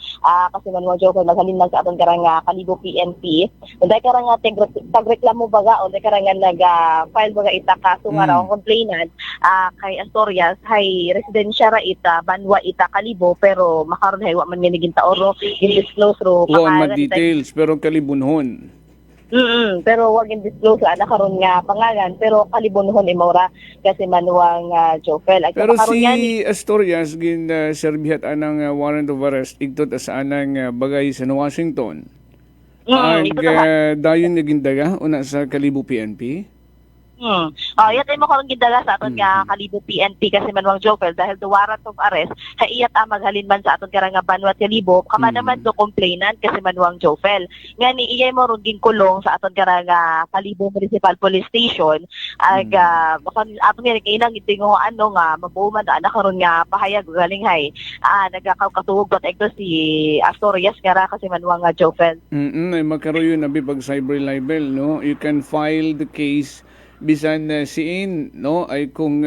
kasi man mo joke naghalin lang sa aton karon nga Kalibo PNP. Unday karon nga tagreklamo baga o karon nga nag-file baga ita kaso nga raw complainant kay Astorias hay residensya ra ita Banwa ita Kalibo pero makaron hay wa man nga niging taoro in-disclose ro pangalan details pero kalibunhon. Pero wag in-disclose ana karon nga pangalan pero kalibunhon imora kasi manuang Jofel. Pero si Astorias gin serbihat anang warrant of arrest igtot sa anang bagay sa Washington. Dayon nga gindaga una sa Kalibo PNP. Yatay mo karon gidala sa aton nga Kalibo PNP kasi manuang Jofel dahil the warrant of arrest kay iyat maghalin man sa aton karang Banwa Kalibo kama naman do complainant kasi manuang Jofel nga ni iyay mo ron ginkulong sa aton karang Kalibo Municipal Police Station ag baka aton nga kailang itingo ano nga mabuo man ana karon nga pahayag galing hay nagakatuog pat ekto si Astorias nga ra kasi manuang Jofel. Ay magkaroon abi pag cyber libel no you can file the case bisan siin no ay kung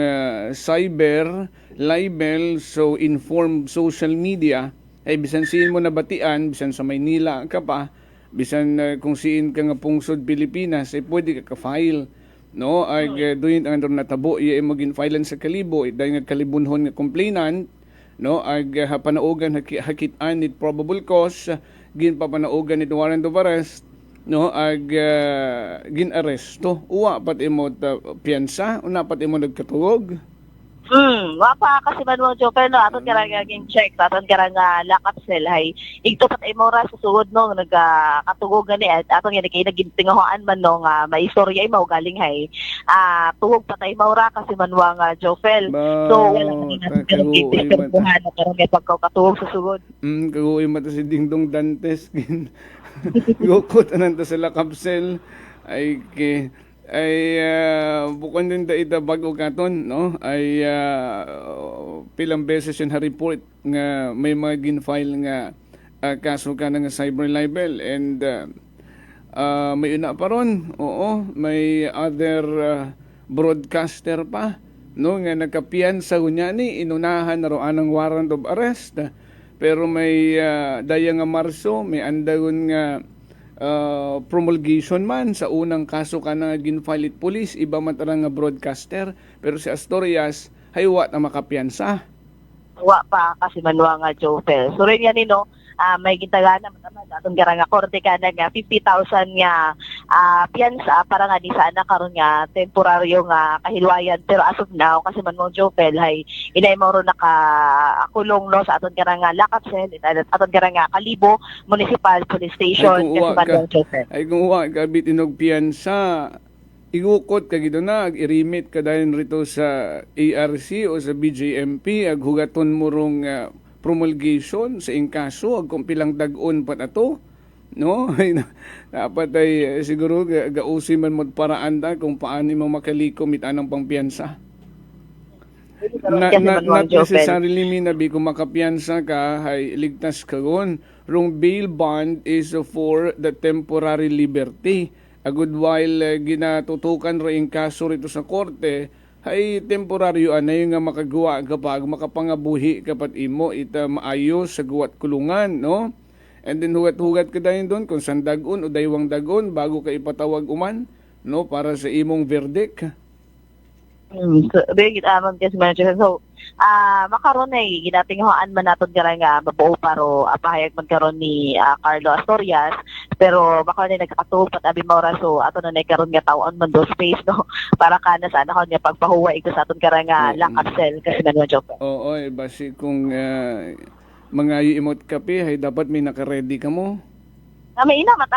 cyber libel so inform social media ay bisan siin mo nabatian bisan sa Maynila ka pa bisan kung siin ka nga pungsod Pilipinas ay pwede ka file no ay doon ang natabo iya magin filean sa Kalibo dahil nga kalibunhon nga complainant no ay panaugan hakitan it probable cause gin papanaugan it warrant of arrest no ag gin-aresto uwa pat imo piyansa una pat imo nagkatuog Wapa kasi manuang Joker no, aton karang ging check, aton karang lock up cell hay. Igto pat ay mora sa sugod no nagkatugog gani at aton yan kay nagintingahoan man no nga may istorya ay mao galing hay. Tugog patay mora kasi manuang Joker. So wala na kinagbuhan na karang may pagkatugog sa sugod. Kaguoy mata si Dingdong Dantes gin. Gukot anan ta sa lock up cell ay bukan din da ita bago katon no ay pilang beses yun report nga may mga gin-file nga kaso ka nga cyber libel and may una pa ron may other broadcaster pa no nga nakapiyansa gunyani inunahan na ro anang warrant of arrest pero may daya nga Marso may andagon nga promulgation man sa unang kaso ka na ginfilit police, iba man tarang nga broadcaster, pero si Astorias, haywa na makapiyansa. Wa pa kasi manuwa nga Joel. So rin yan no, may gintagana mataman atong garang nga korte ka na nga 50,000 nga piyansa para nga di sana karon nga temporaryo nga kahilwayan pero as of now kasi manuang Joel hay inay mo ron nakakulong no sa aton garang nga lock up cell aton garang nga Kalibo Municipal Police Station kasi manuang Joel. Ay kung uwa ka bitinog piyansa igukot ka gito na, ag-irimit ka dahil rito sa ARC o sa BJMP, aghugaton mo rong promulgation sa ingkaso, ag kung pilang dag-on pa na to, no? Dapat ay siguro gausi man mo paraan da kung paano mo makalikom itanang pangpiyansa. Not necessarily minabi kung makapiyansa ka, ay ligtas ka ron. Rong bail bond is for the temporary liberty. A good while ginatutukan rin kaso rito sa korte, ay temporaryo anay nga makagawa kapag makapangabuhi kapat imo ita maayos sa guwat kulungan, no? And then hugat-hugat ka dahil doon kung saan dagon o daywang dagon bago ka ipatawag uman, no? Para sa imong verdict. So, makaroon ay ginatinghoan man naton gara nga mabuo paro pahayag magkaroon ni Carlo Astorias pero makaroon ay nagkakatupat abi maura so ato na karon nga tawon man do space no para kana sa anahon nga pagpahuwa ito sa aton gara nga lock up cell kasi man joke. Oo, basi kung mga imot kape ay dapat may naka-ready ka mo. May inamat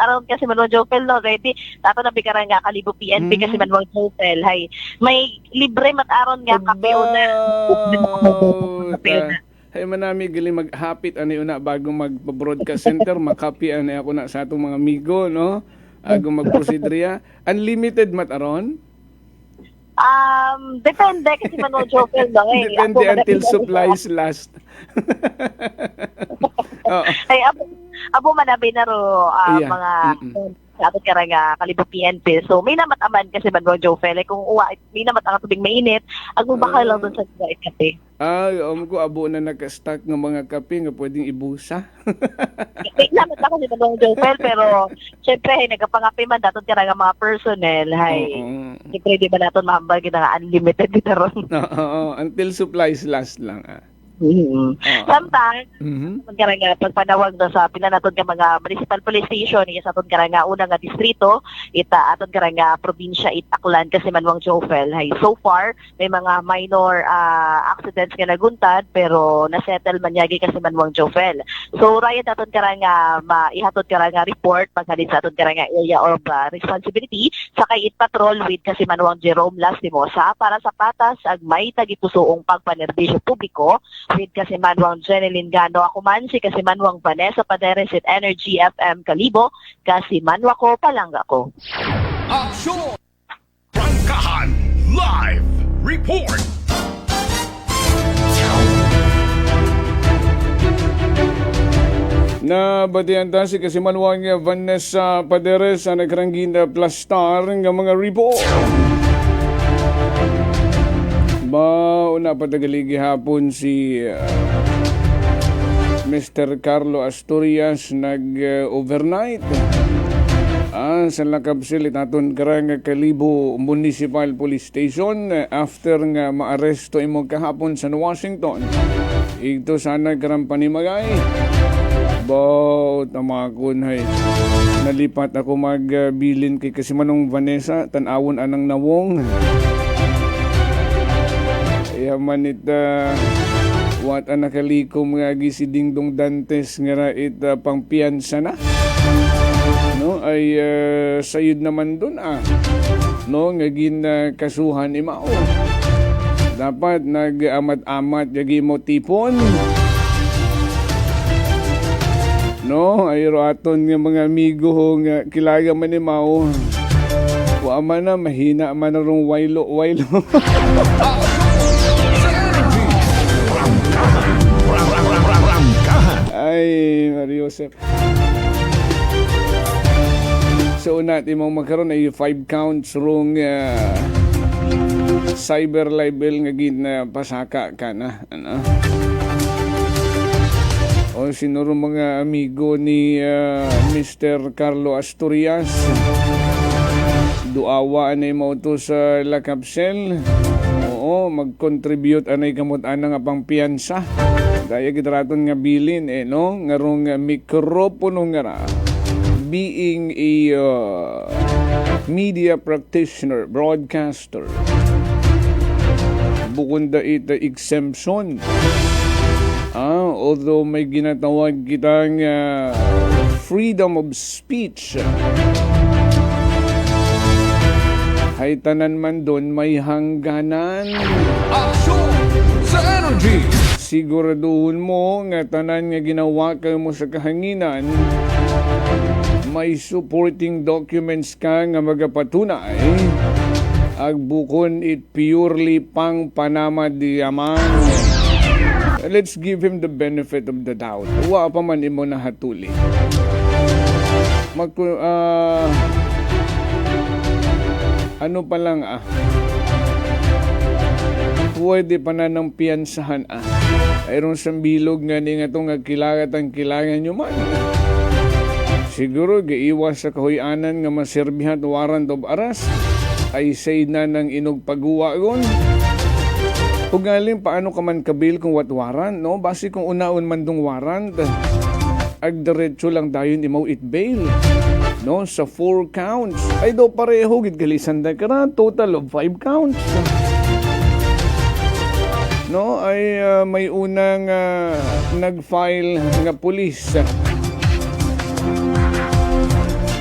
aron kasi manuang Joel no ready ato na bikaran nga Kalibo PNP kasi manuang Joel hay may libre mat aron nga kape una. Hay manami gali maghapit ani una bago mag-broadcast center makapi ani ako na sa atong mga amigo no ago mag-prosedriya unlimited mat aron. Depende kasi manuang Joel no depende until supplies last. Ay abo manabi na ro mga sa ato kara nga Kalibo PNP. So may namat aman kasi manuang Joel kung uwa may namat ang tubig mainit ag mubakal lang doon sa kape. Ko abo na naka-stock ng mga kape nga pwedeng ibusa. May namat ako si manuang Joel pero syempre hay nagapangape man daton kara nga mga personnel hay syempre di ba naton mahambal kita nga unlimited dito ron. Until supplies last lang. Sometimes, nga pagpanawag na sa pinanaton nga mga municipal police station, iya sa aton nga unang nga distrito, ita aton nga probinsya Itaklan kasi manuang Joel. Hay so far may mga minor accidents nga naguntad pero na-settle man yagi kasi manuang Joel. So riot aton nga maihatod nga report paghalin sa aton nga area of responsibility sa kay it patrol with kasi manuang Jerome Lastimosa para sa patas ag may tagipusoong pagpanerbisyo publiko with kasi manuang Jeneline Gano ako man si kasi manuang Vanessa Paderes at Energy FM Kalibo kasi manwa ko palangga ko. Aksyon! Prangkahan Live Report! Na batian ta si kasi manuang Vanessa Paderes sa nagranggin na plastar ng mga report. Una patagaligi hapon si Mr. Carlo Astorias nag-overnight sa lakapsil itaton karang Kalibo Municipal Police Station after nga maaresto imong kahapon sa Washington. Ito sana karang panimagay. Tamakon hay. Nalipat ako magbilin kay kasi manong Vanessa tanawon anang nawong. haman it what ang nakalikom nga si Dingdong Dantes nga it pangpiyansa na. No, ay sayod naman dun no, nga kasuhan imao. Dapat nag-amat-amat yagi mo tipon. No, ay roaton nga mga amigo nga kilaga man imao. Wa man na mahina man rong waylo. Ay, Mario Joseph. So natin mong magkaroon ay 5 counts rong cyber libel nga pasaka ka na. Ano? O sinuro mga amigo ni Mr. Carlo Asturias. Duawa anay mo to sa La Capsel. Oo, mag-contribute anay kamot ana nga pangpiyansa. Daya gitraton nga bilin no, ngarong mikropono nga ra. Being a media practitioner, broadcaster. Bukod da ita exemption. Although may ginatawag kitang freedom of speech. Hay tanan man doon may hangganan. Action sa energy! Siguraduhin mo nga tanan nga ginawa ka mo sa kahanginan, may supporting documents ka nga magapatunay. Agbukon it purely pang Panama diamond. Let's give him the benefit of the doubt. Wa pa man imo na hatuli. Ano pa lang pwede pa na ng piyansahan ayron sa bilog nga ni nga itong kilagat ang kilangan nyo man. Siguro giiwas sa kahuyanan nga maserbihan warrant of arrest ay say na ng inog pagguwagon. Kung galing paano ka man kabil kung what warrant, no? Basi kung unaon man dong warrant, agdiretso lang dayon imaw it bail. No, sa 4 counts. Ay do pareho gid galisan da kara total of 5 counts. No, ay may unang nag-file nga pulis.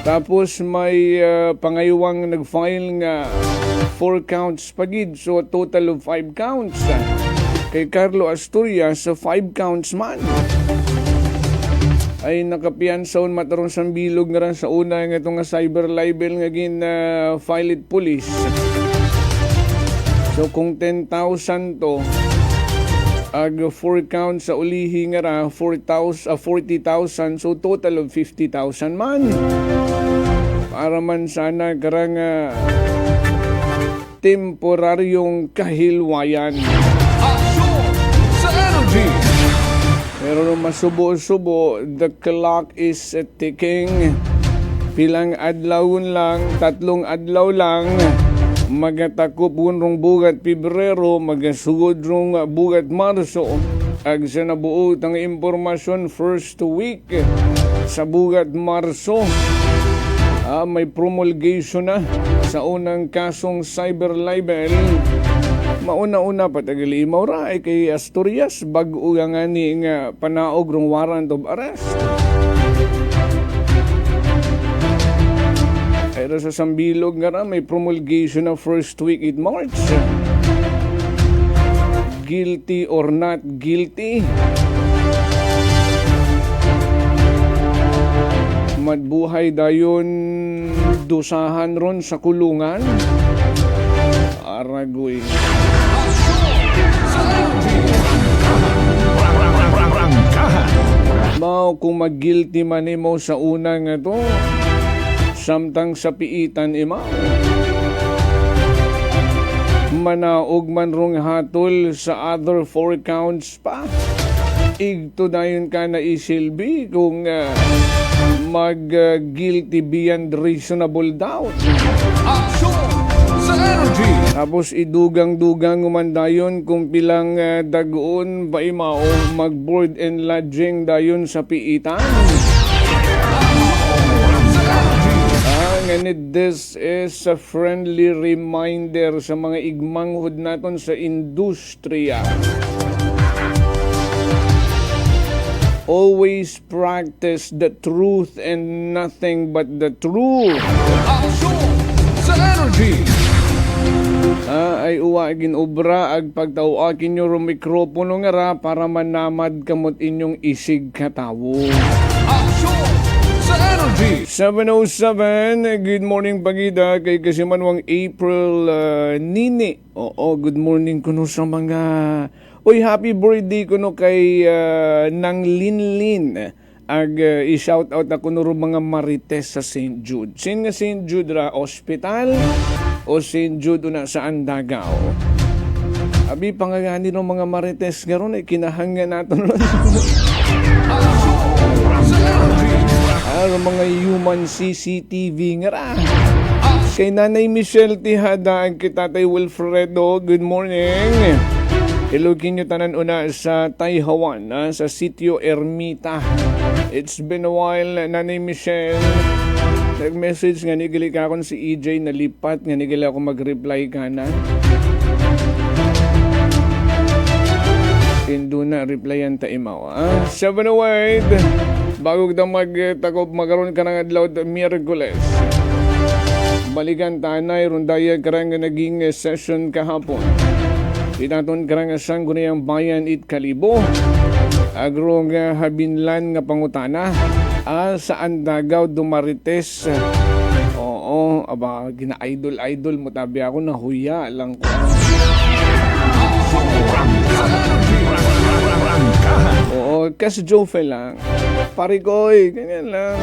Tapos may pangayawang nag-file nga 4 counts pagid, so total of 5 counts. Kay Carlo Asturias sa 5 counts man. Ay nakapiyansaon mataron sa bilog nga ran sa una nga itong cyber libel nga file it police. So kung 10,000 to ag 4 counts sa ulihi nga ra 40,000, so total of 50,000 man. Para man sana karang temporaryong kahilwayan. Action sa energy! Pero masubo-subo, the clock is ticking. Pilang adlawon lang, 3 adlaw lang. Magatakop rong bugat Pebrero, magasugod rong bugat Marso. Ag sa nabuot ang impormasyon first week sa bugat Marso. May promulgation na sa unang kasong cyber libel. Mauna-una patagali maura ay kay Asturias bag-o nga ni nga panaog rong warrant of arrest. Pero sa sambilog nga ra may promulgation na first week in March. Guilty or not guilty? Madbuhay dayon dusahan ron sa kulungan. Aragoy. Mao kung mag-guilty man mo sa una nga to, samtang sa piitan ima. Manaog man rong hatol sa other 4 counts pa. Igto dayon ka na isilbi kung mag-guilty beyond reasonable doubt. Action sa energy! Tapos idugang-dugang umandayon kung pilang dagoon ba imao mag-board and lodging dayon sa piitan. nganit this is a friendly reminder sa mga igmanghod naton sa industriya. Always practice the truth and nothing but the truth. Aksyon sa energy. Ay uwagin obra ag pagtawakin nyo ro mikropono nga ra para manamad kamot inyong isig katawo. Aksyon sa energy. 7:07, good morning pagida kay Kasimanwang April Nini. Oo, good morning kuno sa mga happy birthday kuno kay Nang Linlin. Ag i-shout out ako no mga Marites sa St. Jude. Sin nga St. Jude ra Hospital o St. Jude na sa Andagaw. Abi pangagani ng mga Marites garon ay kinahanggan naton ron. Mga human CCTV nga ra. Kay Nanay Michelle Tihada ang kitatay Wilfredo, good morning. Ilugin nyo tanan una sa Tayhawan, sa Sitio Ermita. It's been a while, Nanay Michelle. Nag-message nga nigili ka akong si EJ na lipat, nga nigili ako mag-reply ka na. Indo na, replyan ta imaw. 7:08, bago ka magtakob magaroon ka ng adlaw Miyerkules. Balikan tanay, rundaya karang naging session kahapon. Tinaton karang Sangguniang Bayan it Kalibo. Agro nga habinlan nga pangutana. Sa Andagaw Dumarites. Oo, aba, gina-idol mo tabi ako na huya lang ko. Oo, kas Jofel lang. Parikoy, ganyan lang.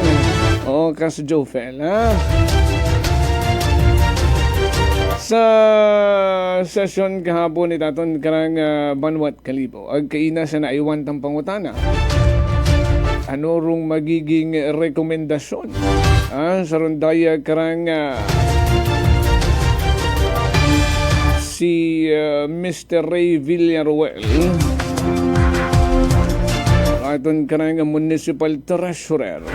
Oo, kas Jofel, ha? Sa session kahapon itaton karang Banwat Kalibo, ag kaina sa naiwan tang pangutana. Ano rong magiging rekomendasyon sa rondaya karang si Mr. Ray Villaruel aton karang municipal treasurer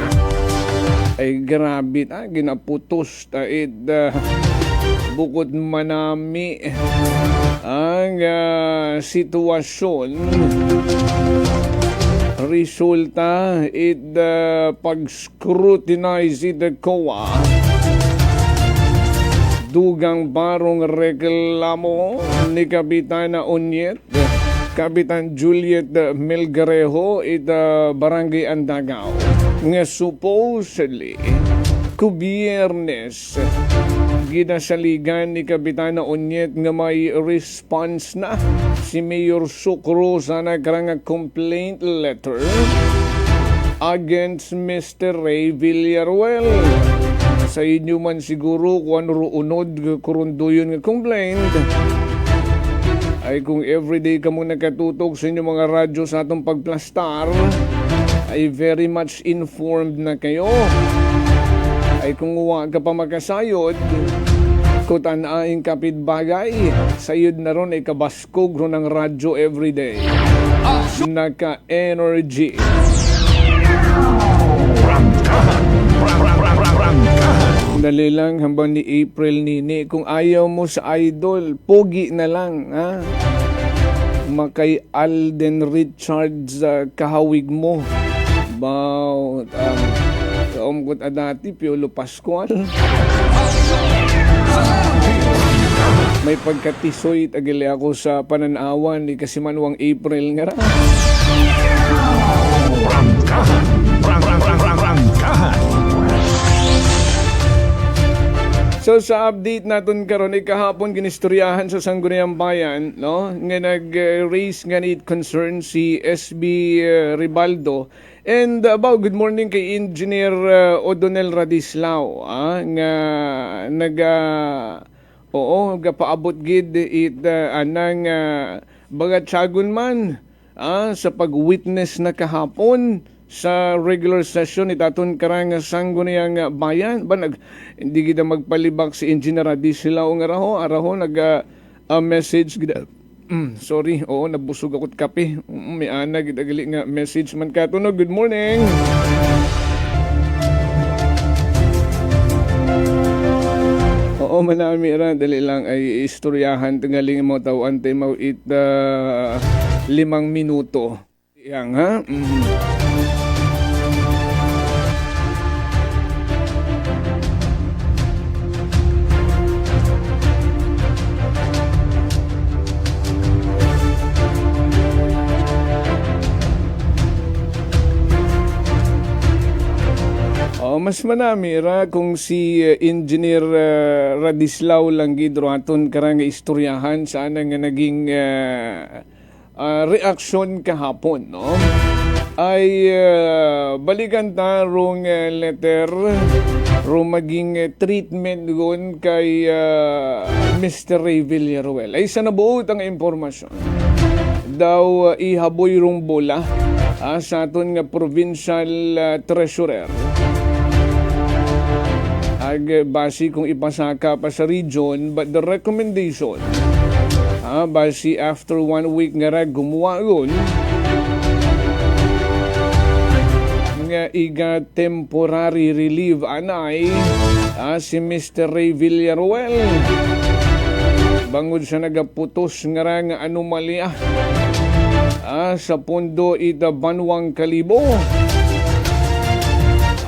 ay grabe ginaputos taid bukod manami ang sitwasyon resulta pag-scrutinize the COA dugang barong reklamo ni Kapitana Onyet Kapitan Juliet Melgarejo Barangay Andagaw nga supposedly kubiyernes ginasaligan ni Kapitana Onyet nga may response na si Mayor Sucro sa nagrang complaint letter against Mr. Ray Villaruel. Sa inyo man siguro kung ano unod kurunduyon nga complaint ay kung everyday ka mong nakatutok sa inyong mga radyo sa atong pagplastar ay very much informed na kayo. Ay kung huwag ka pa makasayod, kutanaing kapitbagay, sayod na ron ay kabaskog ron ng radyo everyday. Naka-energy. Dali lang hambang ni April Nini, kung ayaw mo sa idol, pogi na lang, ha? Makay Alden Richards kahawig mo. About kaumkot adati Piolo Pascual. May pagkatisoy tagili ako sa pananawan ni Kasimanwang April nga ra. So sa update naton karon kahapon ginistoryahan sa Sangguniang Bayan, no, nga nag-raise nga need concern si SB Ribaldo. And about good morning kay Engineer O'Donnell Radislao, nga gapaabot gid anang bagatsagon man sa pag-witness na kahapon sa regular session itaton karang Sangguniang Bayan. Hindi gid magpalibak si Engineer Radislao nga araho message gid. Sorry, nabusog ako't kape. May ana gid agali nga message man katuno. Good morning. manami ra dali lang ay istoryahan tingaling mo tawan tay mau 5 minuto. Yang ha? Mas manami ra kung si Engineer Radislao Langgidro aton karang istoryahan saan nga naging reaksyon kahapon, no? Ay balikan ta rong letter rong maging treatment gon kay Mr. Ray Villaruel. Ay sa nabuot ang impormasyon daw ihaboy rong bola sa aton nga provincial treasurer. Basi kung ipasaka pa sa region, but the recommendation basi after 1 week nga gumawa yun nga iga temporary relief anay si Mr. Ray Villaruel bangod sa nagaputos nga anomalya sa pondo ita Banwang Kalibo.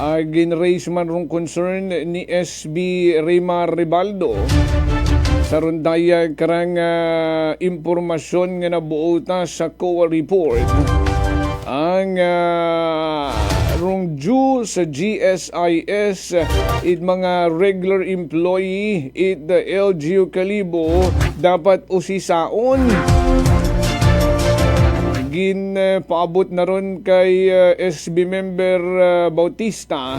Ginraise man rong concern ni SB Rima Ribaldo sa rundaya karang impormasyon nga nabuota sa COA report ang rong due sa GSIS it mga regular employee it the LGU Kalibo dapat usisaon. Paabot na ron kay SB member Bautista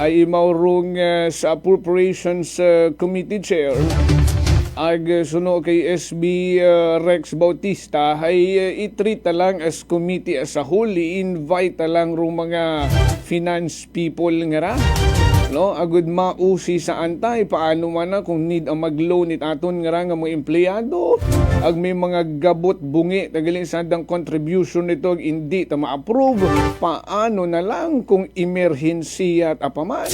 ay imaurong sa Appropriations Committee Chair ag suno kay SB Rex Bautista ay i-treat lang as committee as a whole, i-invite lang rong mga finance people nga ra. No, agud mausi sa antay paano man na kung need ang mag-loan it aton nga mga empleyado ag may mga gabot bungi tagalin sa dang contribution nito hindi ta ma-approve paano na lang kung emergency at apaman.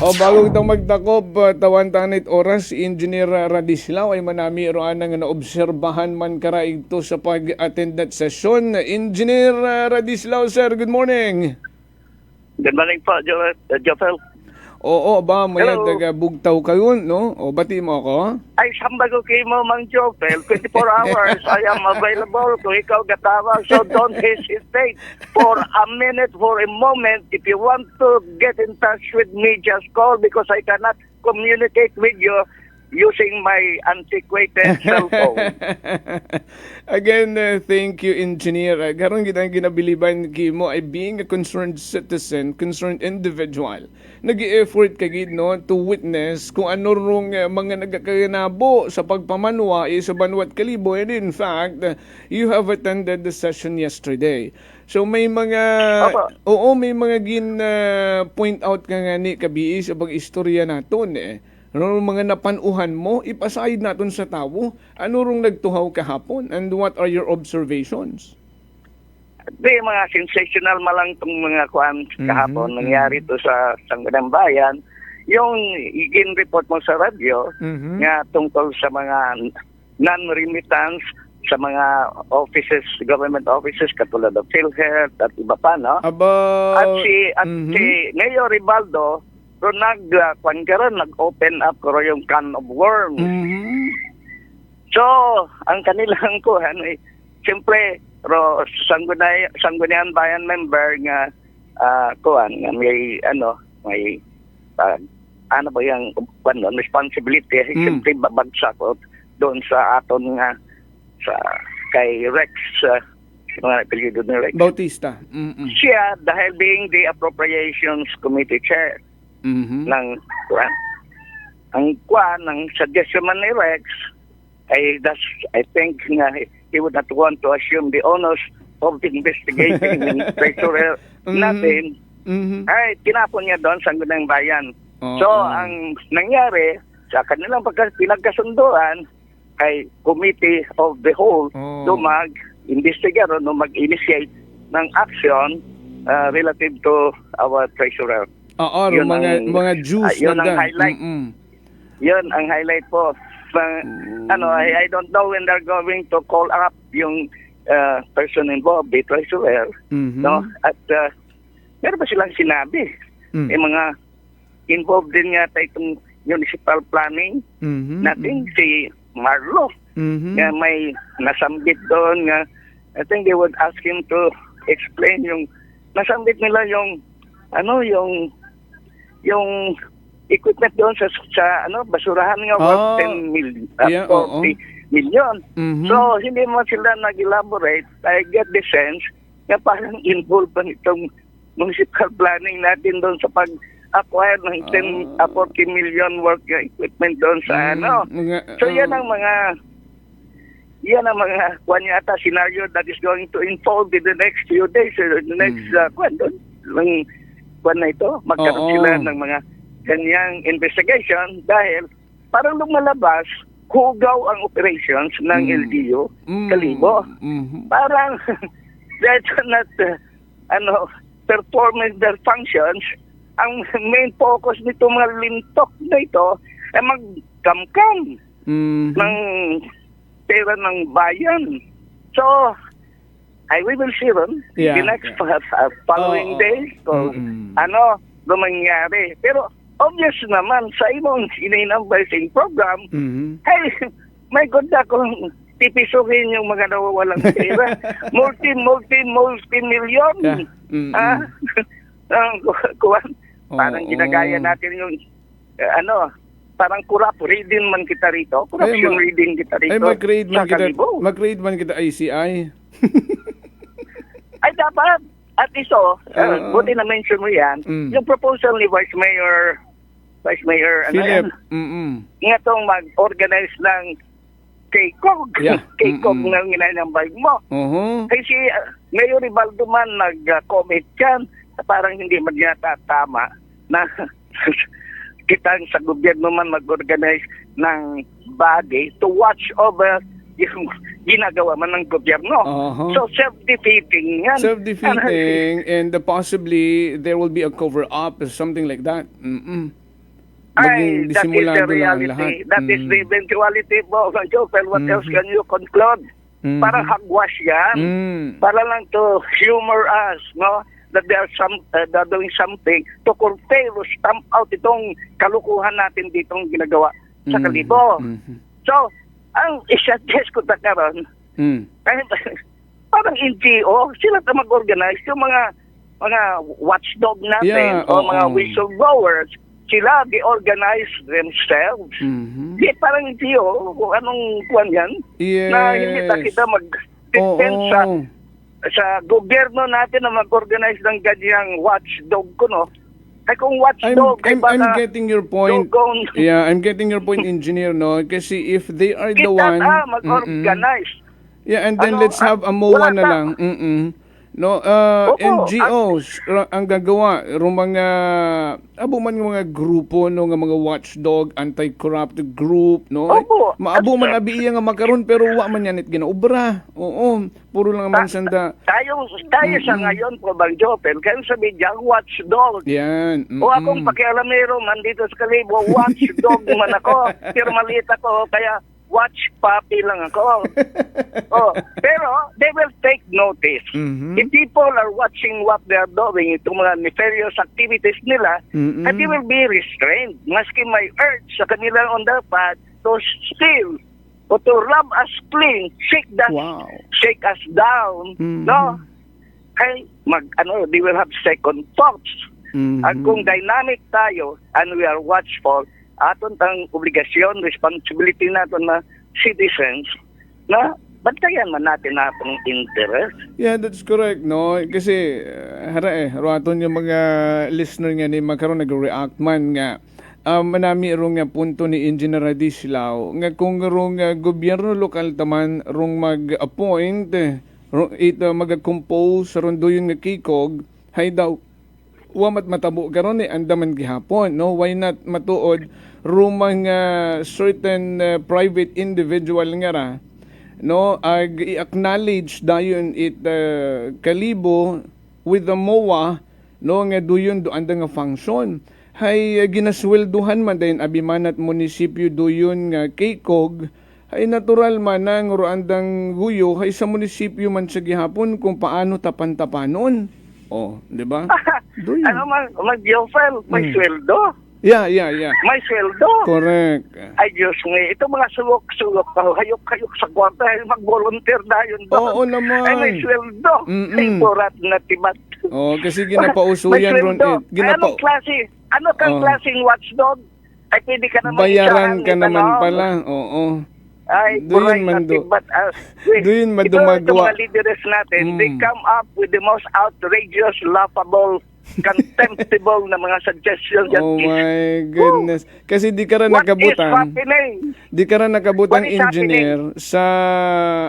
O bago itong magtakop tawan tanit oras Engineer Radislao ay manami roan nga naobserbahan man kara ito sa pag-attend at session. Engineer Radislao sir, good morning. Good morning po, Jofel. Oo, ba, maya taga-bugtaw kayo, no? O, bati mo ako? Ay, sambago kayo mo, Mang Jofel. 24 hours, I am available kung ikaw gatawag. So don't hesitate for a minute, for a moment. If you want to get in touch with me, just call because I cannot communicate with you using my antiquated cell phone. Again, thank you, Engineer. Karon kitang ginabiliban kimo ay being a concerned citizen, concerned individual. Nag-i-effort kagid no to witness kung ano rong mga nagkakanabo sa pagpamanwa sa Banwat Kalibo, and in fact, you have attended the session yesterday. So may mga may mga point out ka nga ni kabii sa pag-istorya naton Ano mga napanuhan mo, ipasayid natin sa tao, ano rong nagtuhaw kahapon and what are your observations? Di, mga sensational malang itong mga kuhan kahapon nangyari to sa Sangguniang Bayan. Yung report mo sa radyo nga tungkol sa mga non-remittance sa mga offices, government offices katulad ng PhilHealth at iba pa, no? At si Mayor Ribaldo, pero nag-open up ko yung can of worms. So, ang kanilang kuhan ay, siyempre, Sangguniang Bayan member nga kuhan, may responsibility, siyempre babagsak doon sa aton nga sa kay Rex, mga apelyido ni Rex Bautista. Siya, dahil being the Appropriations Committee Chair, ng ang ng suggestion man ni Rex ay I think he would not want to assume the honors of the investigating ng treasurer natin ay tinapon niya doon sa Sangguniang Bayan. So ang nangyari sa kanilang pinagkasunduan ay Committee of the Whole mag-investigate o mag-initiate ng action relative to our treasurer. Oo, Yun mga juice yun na ang highlight. Yun ang highlight po. I don't know when they're going to call up yung person involved, the treasurer, no? At meron ba silang sinabi? Yung mga involved din yata itong municipal planning natin, si Marlo. Nga may nasambit doon nga, I think they would ask him to explain yung nasambit nila yung equipment doon sa basurahan nga worth 10 million, 40 million. So, hindi mo sila nag-elaborate. I get the sense na parang involved pa nitong municipal planning natin doon sa pag-acquire ng 40 million worth ng equipment doon sa So, yan ang mga kwan yata scenario that is going to unfold in the next few days or the next kwan na ito. Magkaroon sila ng mga ganyang investigation dahil parang lumalabas hugaw ang operations ng LGU Kalibo. Parang that's not performing their functions. Ang main focus nito mga lintok na ito ay magkamkam ng pera ng bayan. So, we will see ron the next following days kung lumangyari. Pero obvious naman sa imong ininambasing program, hey, may good na kung tipisuhin yung mga nawawalang pera. Multi-million. Parang ginagaya natin yung parang corrupt reading man kita rito. Corruption reading kita rito. Mag-create man kita ICI. Ay, dapat. At iso, buti na mention mo yan, yung proposal ni Vice Mayor, Philip. Nga itong mag-organize ng KCOG. KCOG na ginanambay mo. Kasi Mayor Ribaldo man nag-comment yan, parang hindi man yata tama na kitang sa gobyerno man mag-organize ng bagay to watch over yung ginagawa man ng gobyerno. So, self-defeating yan. Self-defeating and possibly there will be a cover-up or something like that. Ay, that is the reality. That is the eventuality po. Well, what else can you conclude? Parang hagwash yan. Para lang to humor us, no? That they are doing something to curtail or stamp out itong kalukuhan natin ditong ginagawa sa Kalibo. So, ang isa-suggest ko karon, parang NGO, sila na mag-organize yung mga watchdog natin o mga whistleblowers, sila they-organize themselves. Di parang NGO, kung anong kuwan yan, na hindi kita mag-defend sa gobyerno natin na mag-organize ng ganyang watchdog ko, no? Ay kung watchdog, I'm getting your point. I'm getting your point, engineer, no? Kasi if they are the one... mag-organize. And then let's have a MOA na lang. No, NGOs ang gagawa mga man yung mga grupo no nga mga watchdog, anti-corrupt group no. Maabo man abiya nga makaron pero wa man yanit ginaobra. Puro lang man sanda. Tayo sa ngayon po Bang Jopel, kayo sa media watchdog. Yan. O akong pakialamero man dito sa Kalibo, watchdog man ako. Pero maliit ako kaya watch puppy lang ako. Pero they will take notice. If people are watching what they are doing, itong mga nefarious activities nila, and they will be restrained. Maski may urge sa kanila on their part to steal o to rob us clean, shake us down, no? Kay they will have second thoughts. At kung dynamic tayo and we are watchful, aton tang obligasyon, responsibility natin na citizens na bantayan man natin natong interest. Yeah, that's correct, no? Kasi, raton yung mga listener nga ni magkaroon nag-react man nga manami rong nga punto ni Engineer Radislao nga kung rong gobyerno lokal taman rong mag-appoint mag-compose ron doon nga kikog, hay daw wamat matabo karon andaman gihapon, no? Why not matuod rumang certain private individual nga ra, no, i-acknowledge dayon it Kalibo with the MOA no nga duyon do anda nga function hay ginaswelduhan man dayon abiman at munisipyo duyon nga kikog ay natural man na nga andang guyo hay sa munisipyo man sa gihapon kung paano tapan-tapanon. Oh, di ba? Ano mag-Jofel, may sweldo. Yeah. May sweldo. Correct. Ay, Diyos nga. Ito mga sulok-sulok, hayok-hayok sa kwarta, ay mag-volunteer na yun doon. Oo naman. Ay, may sweldo. Ay, burat na tibat. Oh, kasi ginapausuyan ron. Anong klase? Ano kang klaseng watchdog? Ay, pwede ka naman bayaran ka naman pala. Oo. Ay, doon man tibat. Doon man Ito dumagawa. mga leaders natin, they come up with the most outrageous, laughable, contemptible na mga suggestions. Oh my goodness. Kasi di ka rin nakabutang. What is happening? Di ka rin nakabutang What is engineer sa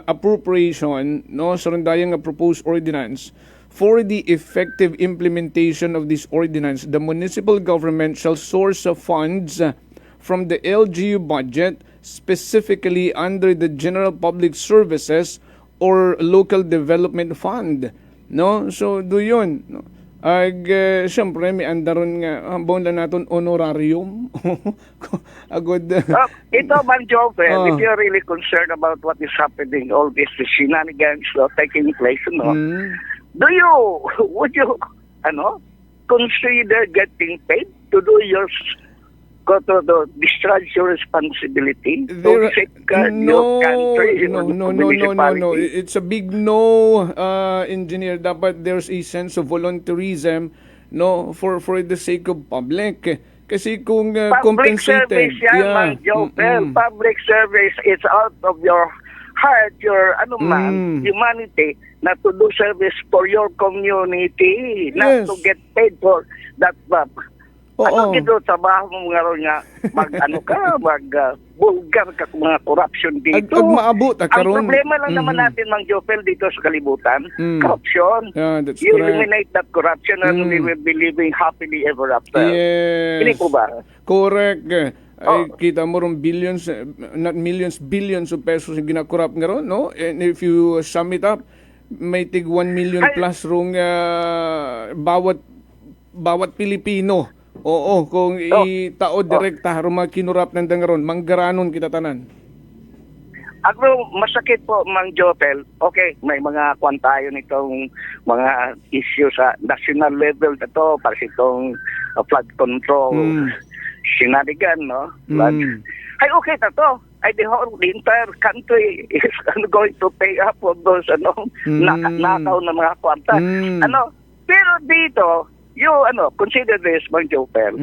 appropriation, no, sa rundayang proposed ordinance. For the effective implementation of this ordinance, the municipal government shall source funds from the LGU budget, specifically under the General Public Services or Local Development Fund. No? So, do yun. No? Siyempre, may andaron nga, hambon lang natin honorarium. Agod. Ito man, Jofel, if you're really concerned about what is happening, all these shenanigans taking place, no? Would you, consider getting paid to do your, to discharge your responsibility to safeguard your country? No. It's a big no, engineer. Dapat there's a sense of volunteerism, no, for the sake of public. Kasi kung public compensated, service yan, public service is out of your heart, your humanity, na to do service for your community, not to get paid for that. Ano gito trabaho mo nga bulgar ka kung mga corruption dito. Maabot Ang problema lang naman natin, Mang Jofel, dito sa kalibutan, corruption. That's you correct. eliminate that corruption and we will be living happily ever after. Yes. Hindi po ba? Correct. Ay, kita mo ron billions, not millions, billions of pesos yung ginakorrupt nga ron, no? And if you sum it up, may tig 1 million plus rong bawat Pilipino. Oo, kung itao direkta harong mga kinurap ng dangaron, manggaranon kita tanan. Ako, masakit po, Mang Jofel. Okay, may mga kwan tayo nitong mga issue sa national level na to, para itong flood control, shenanigan, no? Ay, okay na to. Ay, the entire country is going to pay up for those, nakaw na mga kwanta. Pero dito, consider this, Mang Jofel.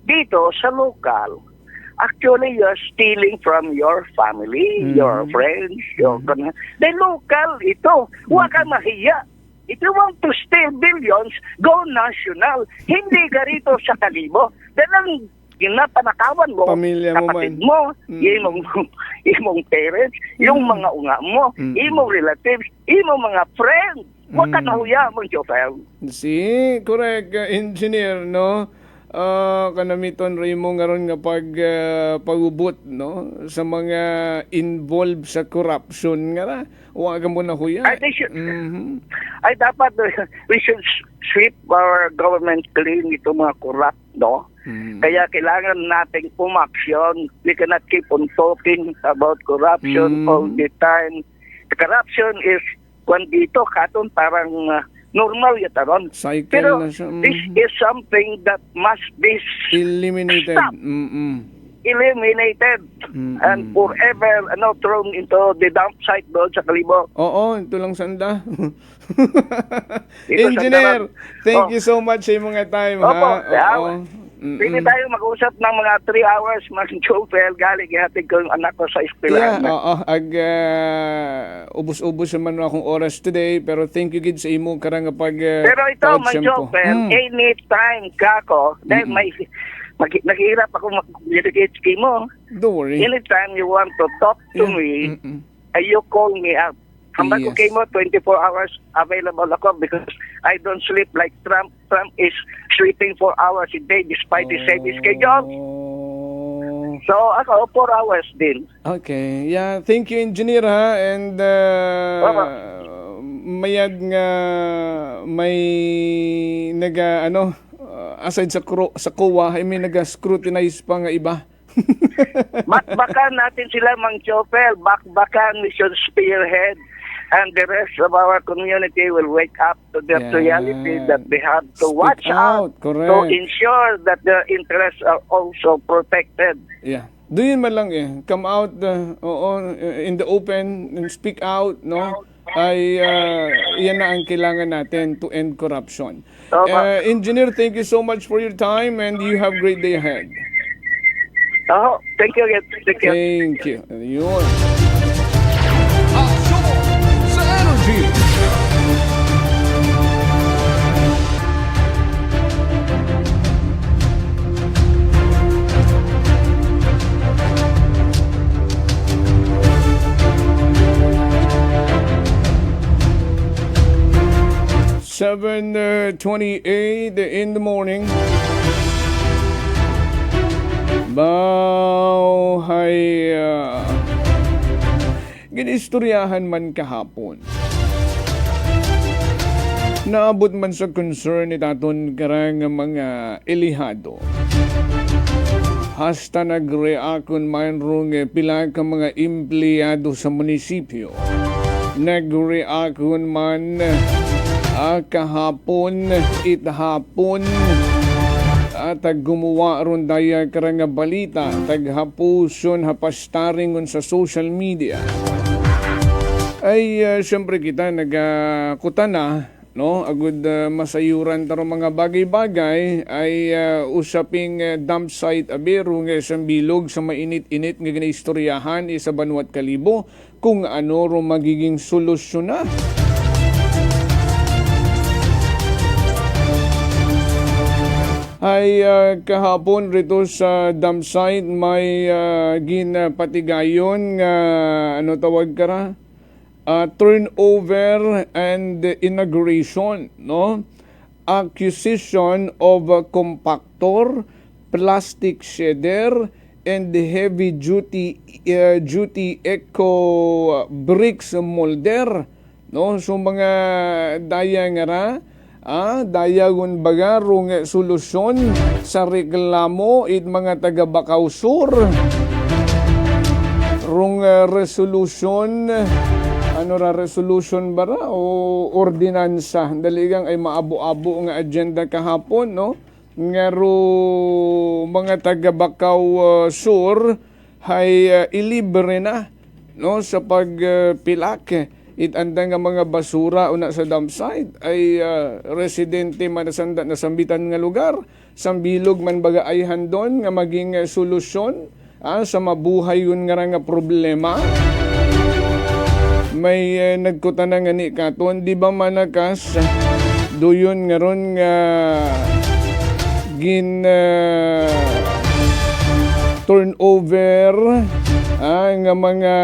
Dito, sa local, actually, you're stealing from your family, your friends, the local, ito. Huwag ka mahiya. If you want to steal billions, go national. Hindi ka rito sa Kalibo. Dahil ginapanakawan mo, pamilya mo kapatid mo, imong parents, yung mga unga mo, imong relatives, imong mga friends. Huwag ka nahuya, Mang Jofel. Correct, engineer, no? Kanamiton rin mo nga ron nga pag-ubot, no? Sa mga involved sa corruption nga ra. Huwag mo na huya. Ay, dapat, we should sweep our government clean ito mga corrupt, no? Kaya kailangan nating pumaksyon. We cannot keep on talking about corruption all the time. Corruption is kung dito, katon parang normal yata ron. Pero this is something that must be eliminated. Eliminated and forever thrown into the dump site doon sa Kalibo. Oo, ito lang sanda. Engineer, thank you so much sa mga time. Pwede tayo mag-usap ng mga 3 hours, Mang Jofel, galing ihatid ko yung anak ko sa eskwelahan. Ubus-ubus naman akong oras today, pero thank you gid sa imo karang pag pero ito, Mang Jofel, anytime kako, dahil naghihirap ako mag-communicate mo. Don't worry. Anytime you want to talk to me, you call me up. Hambang ko kayo mo, 24 hours available ako because I don't sleep like Trump. Trump is sleeping 4 hours a day despite his heavy schedule. So, ako, 4 hours din. Okay. Yeah, thank you, engineer, ha? And mayad nga may aside sa COA ay may naga-scrutinize pa nga iba. Bakbakan natin sila, Mang Chopel. Bakbakan, we should spearhead. And the rest of our community will wake up to the reality that they have to watch out to ensure that their interests are also protected. Yeah. Doon man lang come out in the open and speak out, no? Ay yan na ang kailangan natin to end corruption. Engineer, thank you so much for your time and you have a great day ahead. Thank you again. Thank you. Yun. Sa Energy. Seven 28 in the morning. Bawhay ginistoryahan man kahapon. Naabot man sa concern ni taton karang mga elihado. Hasta nagreakon man rong pila ka mga empleyado sa munisipyo. Nagreakon man kahapon, itahapon, at gumawa ron daya karang balita, taghapuson hapastaringon sa social media. Ay siyempre kita nagkutana, no? Agud masayuran taro mga bagay-bagay ay usaping dump site abero nga isang bilog sa mainit-init nga ginaistoryahan sa Banwat Kalibo kung ano ro magiging solusyon na. Ay kahapon rito sa dump site may ginapatigayon nga ano tawag kara turnover and inauguration, no? Acquisition of a compactor, plastic shedder, and heavy duty eco bricks molder, no? So mga daya nga ra dayagon baga rong solusyon sa reklamo it mga taga Bacau Sur rong resolution resolution bara o ordinansa daligang ay maabo-abo nga agenda kahapon, no? Nga ro mga taga Bacau Sur hay ilibre na, no, sa pagpilak itanda nga mga basura una sa dump site ay residente man nasanda na sambitan nga lugar sambilog man baga ay handon nga maging solusyon sa mabuhay yun nga problema. May nagkutana nga ni katon di ba manakas doyon nga ron nga gin turnover nga mga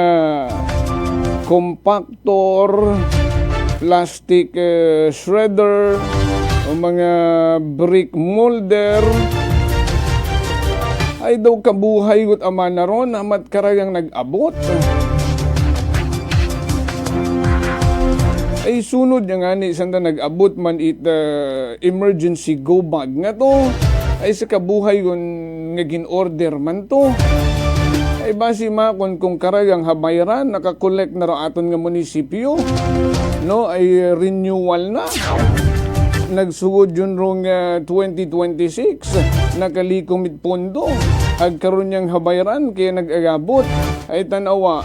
compactor, plastic shredder, o mga brick molder, ay daw kabuhay gut ama na ron, amat karagang nag-abot. Ay sunod nga ni sanda nag-abot man emergency go bag nga to, ay sa kabuhay yun nga gin-order man to. Ay basi makon kung karagang habayran nakakolek na ra aton nga munisipyo, no, ay renewal na nagsugod yun rong 2026 nakalikom it pondo agkaron yang habayran kaya nag-agabot ay tanawa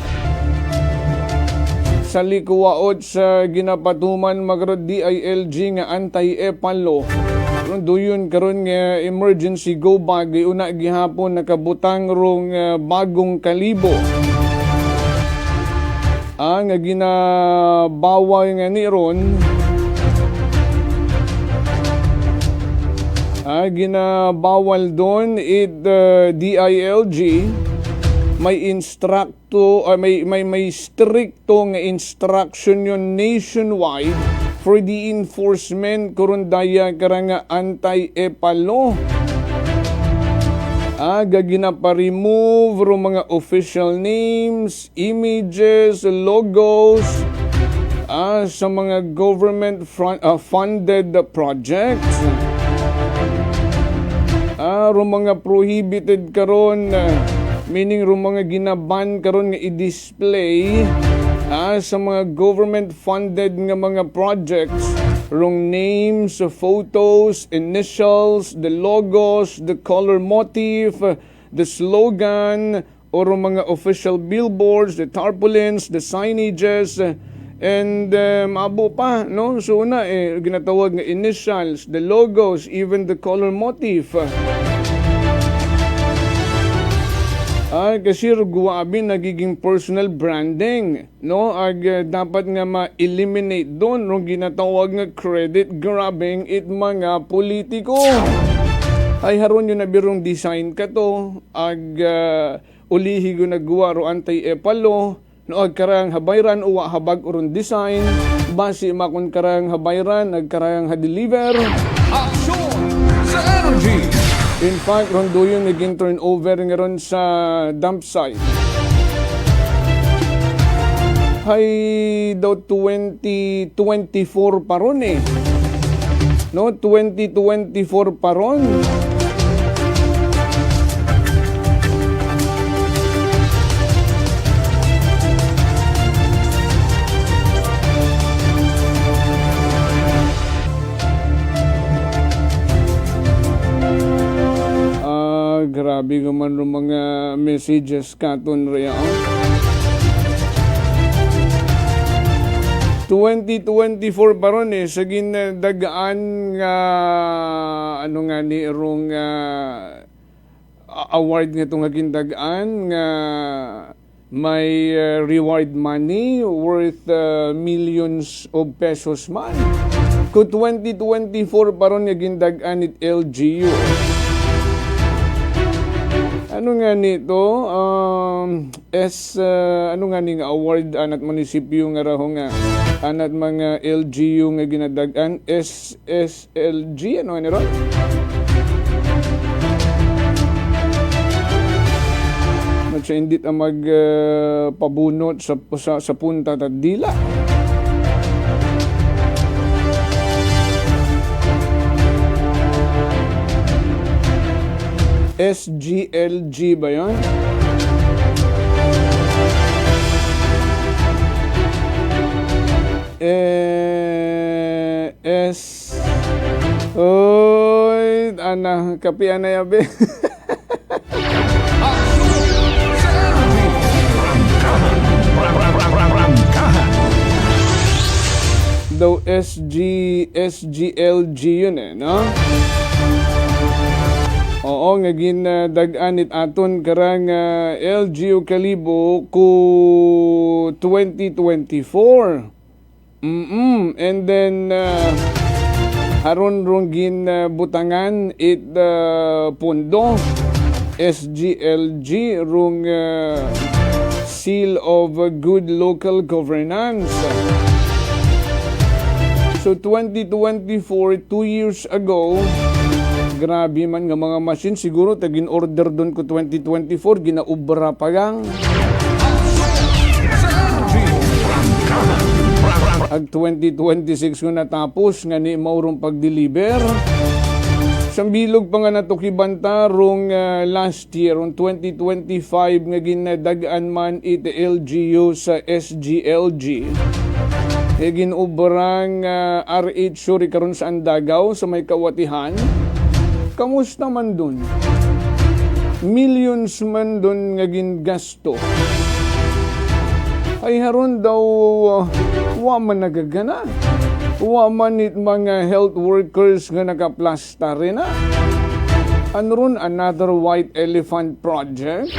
sa likuwaot sa ginapatuman magrod DILG nga anti-epalo doyon karon nga emergency go bag una gihapon nakabutang rong bagong kalibo nga ginabawal nga ni ron ginabawal doon DILG may instructo may stricto nga instruction yon nationwide for the enforcement kurundaya karanga anti-epalo. Ginapa-remove ro mga official names, images, logos, sa mga government funded projects. Mga prohibited karon, meaning mga ginaban karon nga i-display sa mga government funded nga mga projects, rong names, photos, initials, the logos, the color motif, the slogan, or mga official billboards, the tarpaulins, the signages, and abo pa, no? So una, ginatawag nga initials, the logos, even the color motif. Kasi guwabi nagiging personal branding, no? Dapat nga ma-eliminate doon nung ginatawag nga credit grabbing it mga politiko. Ay haron yun na birong design ka to, ulihi ko nagguwa ro antay-epalo, no, karang habayran uwa habag urong design, basi makon karang habayran, nagkarang ha-deliver. Aksyon sa energy! In fact, rondo yung naging turnover nga ron sa dump site. Hay daw 2024 pa ron eh. No, 2024 pa ron. Grabe naman ng mga messages katon rin. 2024 pa ron eh, sa gindagaan nga ano nga ni irong award nga itong gindagaan nga may reward money worth millions of pesos man. Kung 2024 pa ron nga gindagaan it LGU. Ano nga nito? Ano nga ni nga award anat munisipyo nga raho nga anat mga LGU nga ginadagan SSLG ano nga nito? Matsa hindi ta magpabunot sa punta ta dila. SGLG ba yun? Oy, ana, kapi ana yabe. Daw SGLG yun eh, no? Oo, nga gindaganit aton karang LGU Kalibo ku 2024. And then haron rong butangan it pundo SGLG rong Seal of Good Local Governance. So 2024, 2 years ago, grabe man nga mga machine, siguro tagin order doon ko 2024, ginaubra pa gang. Ag 2026 ko natapos nga ni maurong pag-deliver. Sambilog pa nga natukibanta rong last year, on 2025 nga ginadagaan man it LGU sa SGLG. Ginubrang RH suri karon sa Andagaw sa may Kawatihan. Kamusta man dun? Millions man dun nga gingasto. Ay haron daw wa man nagagana. Wa man it mga health workers nga nakaplasta rin na. Ano ron another white elephant project?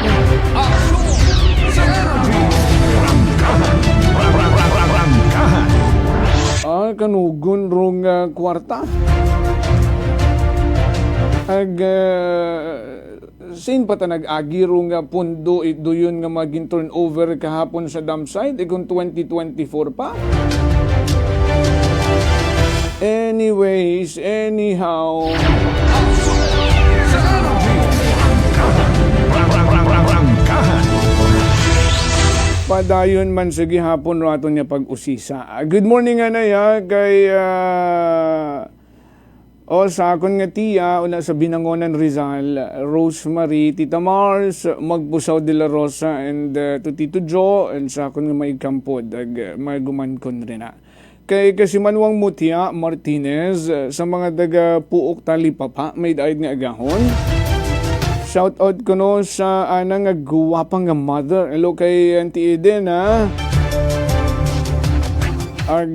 Kanugon rong kwarta. Sin pa ta nag-agiro nga pundo ito yun nga maging turnover kahapon sa dump site kung 2024 pa. Anyways, anyhow, padayon man sa gihapon rato niya pag-usisa. Good morning nga na ya kay sa akon nga tiya una sa Binangonan Rizal, Rosemary, Tita Mars, Magbusaw de la Rosa, and to Tito Joe, and sa akon nga may kampod maguman kon rin na. Kay Kasimanwang Mutia Martinez, sa mga daga Puok Talipapa, may daig nga agahon. Shout out ko no sa anang guwapang nga mother. Hello kay Auntie Eden ha. Ag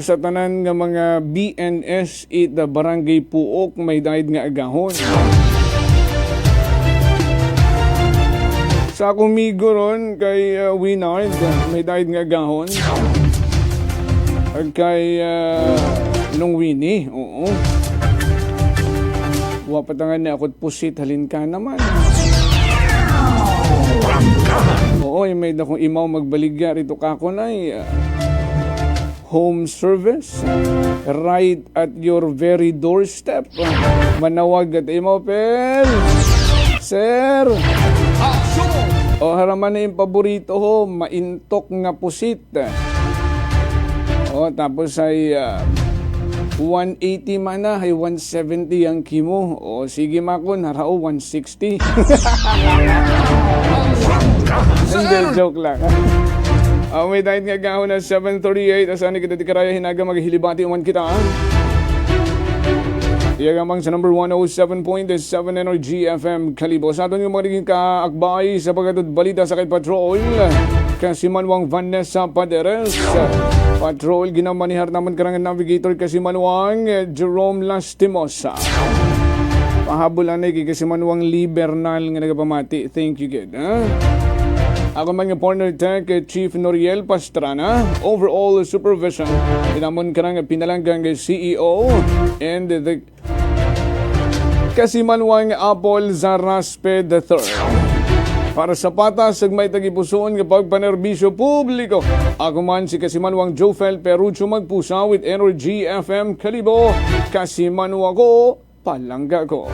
sa tanan nga mga BNS it Barangay Puok may daid nga agahon. Sa akong migo ron kay Winard may daid nga agahon. Ag kay nung Winnie, oo. Wapatangan na ako't pusit, halin ka naman. Oo, may dakong imaw magbaligya rito kako na home service right at your very doorstep. Manawag at imaw, pel. Sir! O haraman na yung paborito ho, maintok nga pusit. O tapos ay 180 man na, ay 170 ang kimo. O sige makon, harao 160. Hindi, joke lang. May dahil nga gahon na 7:38. Asan kita tikaraya hinaga maghilibati uman kita. Iyagamang sa number 107.7 Energy FM Kalibo. Sa aton yung mga naging kaakbay sa pagkatod balita sa kay Patrol. Kasimanwang Vanessa Paderes. Patrol, ginamanihar naman karangan navigator Kasimanwang Jerome Lastimosa. Pahabulan na Kasimanwang Lee Bernal nga nagapamati. Thank you, kid. Ako man nga partner tech Chief Noriel Pastrana. Overall supervision. Pinamon karang pinalanggang CEO and the Kasimanwang Apple Zaraspe III. Para sa patas, may tagipusoon nga pagpanerbisyo publiko. Ako man si Kasimanwang Jofel Perucho Magpusa with Energy FM Kalibo. Kasimanwa ko, palangga ko.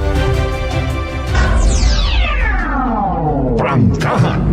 Prangkahan.